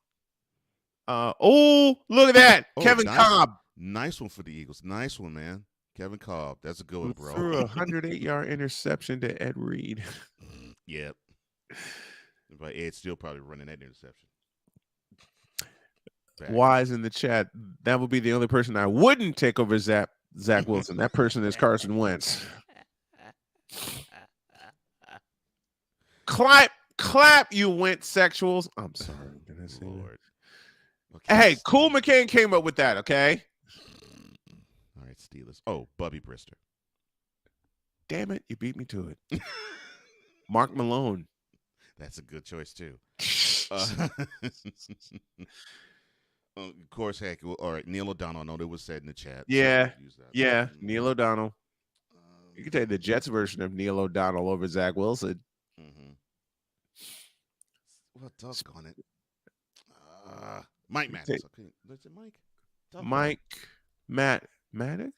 Look at that. Kevin Cobb. Nice one for the Eagles. Nice one, man. Kevin Cobb. That's a good one, bro. Threw a 108-yard interception to Ed Reed. Yep. But Ed's still probably running that interception. Wise in the chat. That would be the only person I wouldn't take over Zach Wilson. That person is Carson Wentz. Clap, you Wentz sexuals. I'm sorry. Did I say Lord. Okay. Hey, Cool McCann came up with that, okay? All right, Steelers. Oh, Bubby Brister. Damn it, you beat me to it. Mark Malone. That's a good choice, too. Of course, heck. All right, Neil O'Donnell. I know that was said in the chat. Yeah, so yeah, Neil O'Donnell. You can take the Jets version of Neil O'Donnell over Zach Wilson. Well, doggone it. Mike Maddox. Is it Mike? Mike Maddox?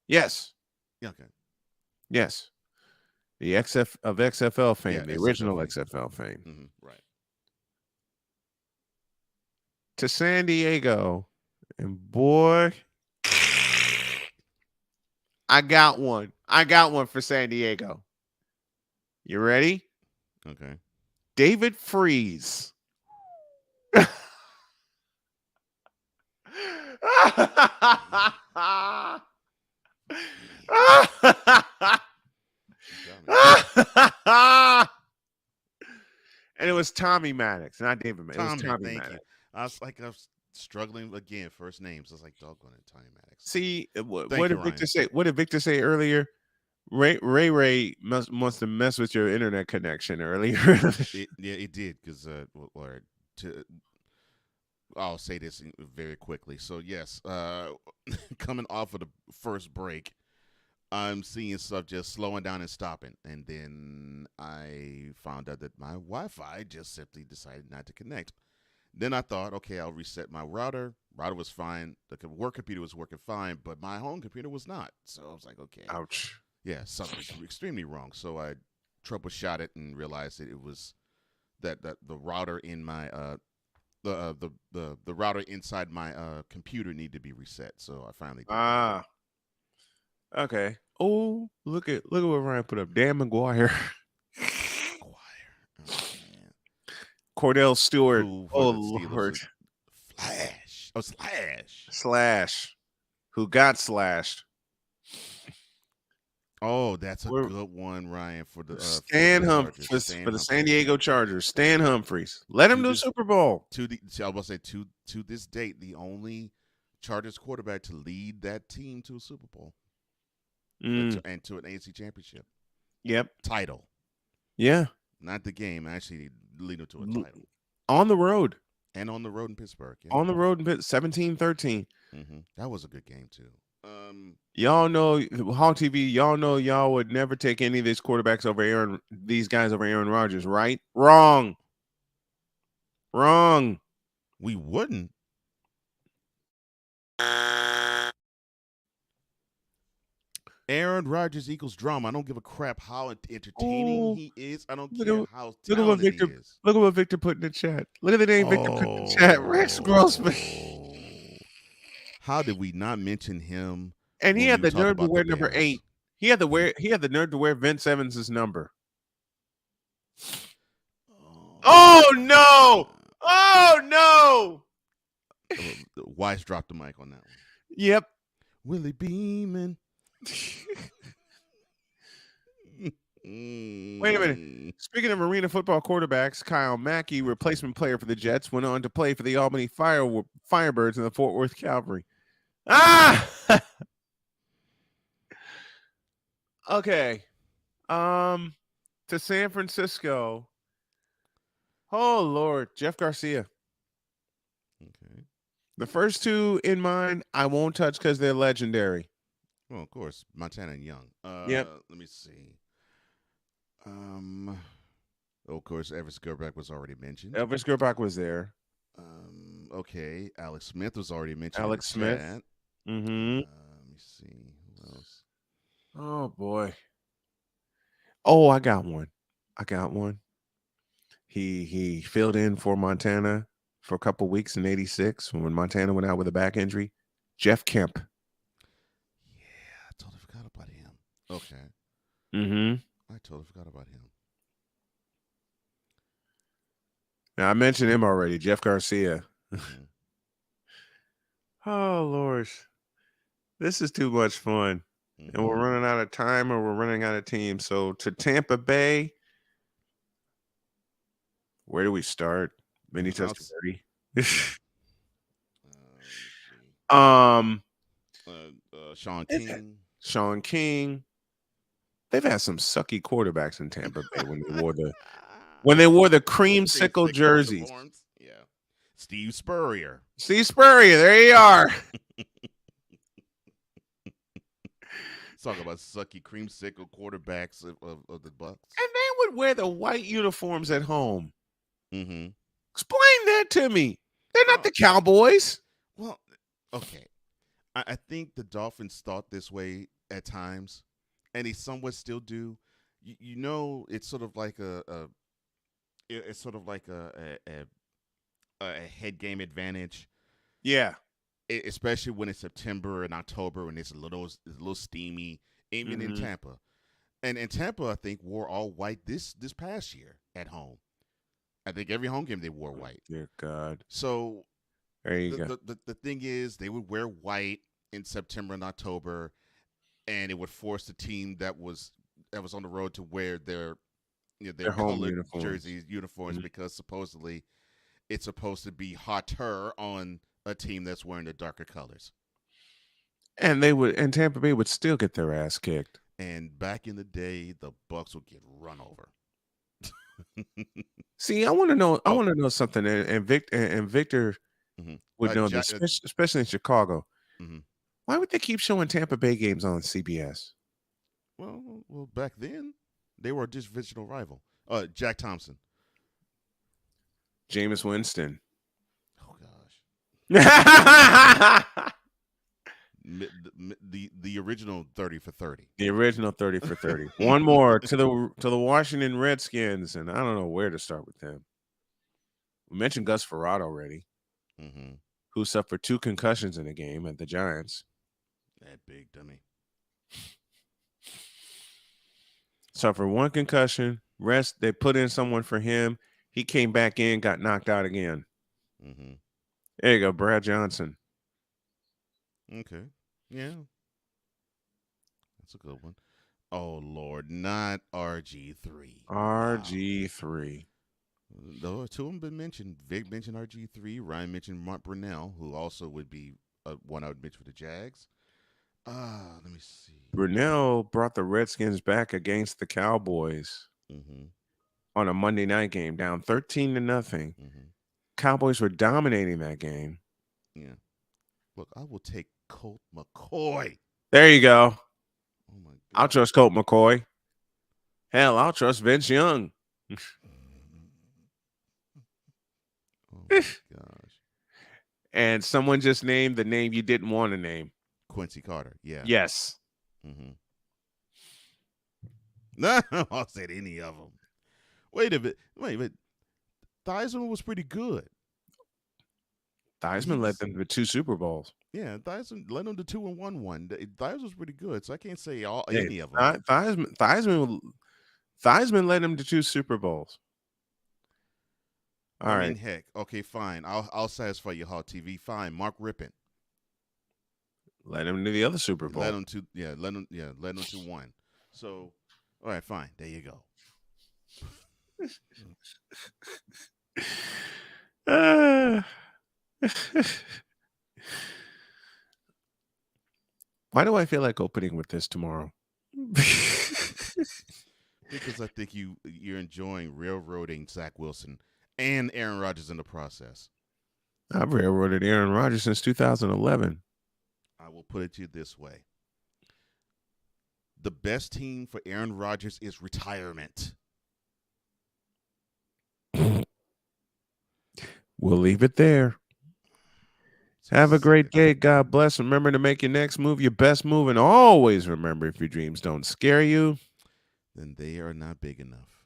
Yes. Yeah, okay. Yes. The XFL fame, Yeah, the XFL original fame. XFL fame. Mm-hmm. Right. To San Diego. And boy, I got one. I got one for San Diego. You ready? Okay. David Freeze. And it was Tommy Maddox, not David Maddox. It was Tommy thank Maddox. you. I was struggling again. First names. I was like, doggone it, Tommy Maddox. See, what Thank you, did Victor Ryan. say? What did Victor say earlier? Ray must have messed with your internet connection earlier. It did because I'll say this very quickly. So yes, coming off of the first break, I'm seeing stuff just slowing down and stopping, and then I found out that my Wi-Fi just simply decided not to connect. Then I thought, okay, I'll reset my router. Router was fine. The work computer was working fine, but my home computer was not. So I was like, okay, ouch. Yeah, something's extremely wrong. So I troubleshot it and realized that it was that the router in my the router inside my computer needed to be reset. So I finally did that. Okay. Oh, look at what Ryan put up. Dan McGuire. Cordell Stewart. Oh Lord. Flash. Oh, Slash. Slash. Who got slashed. Oh, that's a good one, Ryan, for the Stan Humphries for the San Diego Chargers. Stan Humphries. Let him do Super Bowl. I was about to say to this date, the only Chargers quarterback to lead that team to a Super Bowl. And to an AFC championship. Yep. Title. Yeah. Not the game, actually leading to a title. On the road. And on the road in Pittsburgh. Yeah. On the road in Pittsburgh, 17-13. That was a good game, too. Y'all know, Hall TV, y'all know y'all would never take any of these quarterbacks over these guys over Aaron Rodgers, right? Wrong. We wouldn't. Aaron Rodgers equals drama. I don't give a crap how entertaining he is. I don't care how talented he is. Look at what Victor put in the chat. Look at the name Victor put in the chat. Rex Grossman. How did we not mention him? And he had the nerve to wear number 8. He had the nerve to wear Vince Evans' number. Oh no! Oh no! Weiss dropped the mic on that one. Yep. Willie Beeman. Wait a minute. Speaking of arena football quarterbacks, Kyle Mackey, replacement player for the Jets, went on to play for the Albany Firebirds and the Fort Worth Cavalry. Okay. To San Francisco. Oh Lord, Jeff Garcia. Okay. The first two in mind, I won't touch because they're legendary. Well, of course, Montana and Young. Yep. Let me see. Of course, Elvis Gerbach was already mentioned. Elvis Gerbach was there. Okay, Alex Smith was already mentioned. Alex Smith. Let me see. Who else? Oh boy. Oh, I got one. He filled in for Montana for a couple weeks in '86 when Montana went out with a back injury. Jeff Kemp. Yeah, I totally forgot about him. Okay. I totally forgot about him. Now I mentioned him already, Jeff Garcia. Oh Lord, this is too much fun, and we're running out of time, or we're running out of teams. So to Tampa Bay, where do we start? Vinny Testaverde. Sean King. Sean King. They've had some sucky quarterbacks in Tampa Bay when they wore the creamsicle jerseys. Yeah. Steve Spurrier. There you are. Talk about sucky creamsicle quarterbacks of the Bucks. And they would wear the white uniforms at home. Mm-hmm. Explain that to me. They're not the Cowboys. Well, okay. I think the Dolphins thought this way at times, and they somewhat still do. You know, it's sort of like it's sort of like a head game advantage. Yeah. Especially when it's September and October and it's a little steamy, even in Tampa. And Tampa, I think, wore all white this past year at home. I think every home game they wore white. Dear God. So there you go. The thing is, they would wear white in September and October, and it would force the team that was on the road to wear their home colored uniforms. uniforms because supposedly it's supposed to be hotter on a team that's wearing the darker colors. And Tampa Bay would still get their ass kicked. And back in the day, the Bucks would get run over. See, I want to know. I want to know something. And Victor would know this, especially in Chicago. Why would they keep showing Tampa Bay games on CBS? Well, back then they were a divisional rival. Jack Thompson, Jameis Winston. Oh gosh. The original 30 for 30. The original 30 for 30. One more to the Washington Redskins, and I don't know where to start with them. We mentioned Gus Farad already, who suffered 2 concussions in a game at the Giants. That big dummy. Suffered 1 concussion. Rest. They put in someone for him. He came back in, got knocked out again. There you go, Brad Johnson. Okay. Yeah. That's a good one. Oh, Lord. Not RG3. RG3. Though 2 of them been mentioned. Vic mentioned RG3. Ryan mentioned Mont Brunell, who also would be one I would mention for the Jags. Let me see. Brunell brought the Redskins back against the Cowboys on a Monday night game, down 13-0. Cowboys were dominating that game. Yeah. Look, I will take Colt McCoy. There you go. Oh my God. I'll trust Colt McCoy. Hell, I'll trust Vince Young. Oh my gosh. And someone just named the name you didn't want to name. Quincy Carter. Yeah. Yes. No, I'll say any of them. Wait a minute. Theismann was pretty good. Theismann led them to 2 Super Bowls. Yeah, Theismann led them to 2 and won one. Theismann was pretty good, so I can't say any of them. Theismann led them to 2 Super Bowls. All right. Heck, okay, fine. I'll satisfy your Hot TV. Fine, Mark Rippon led him to the other Super Bowl. Led him to 1. So, all right, fine. There you go. Why do I feel like opening with this tomorrow? Because I think you're enjoying railroading Zach Wilson and Aaron Rodgers in the process. I've railroaded Aaron Rodgers since 2011. I will put it to you this way. The best team for Aaron Rodgers is retirement. We'll leave it there. Have a great day. God bless. Remember to make your next move your best move. And always remember, if your dreams don't scare you, then they are not big enough.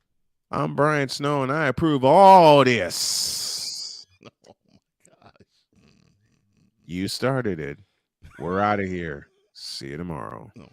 I'm Brian Snow, and I approve all this. Oh, my gosh. You started it. We're out of here. See you tomorrow. Oh.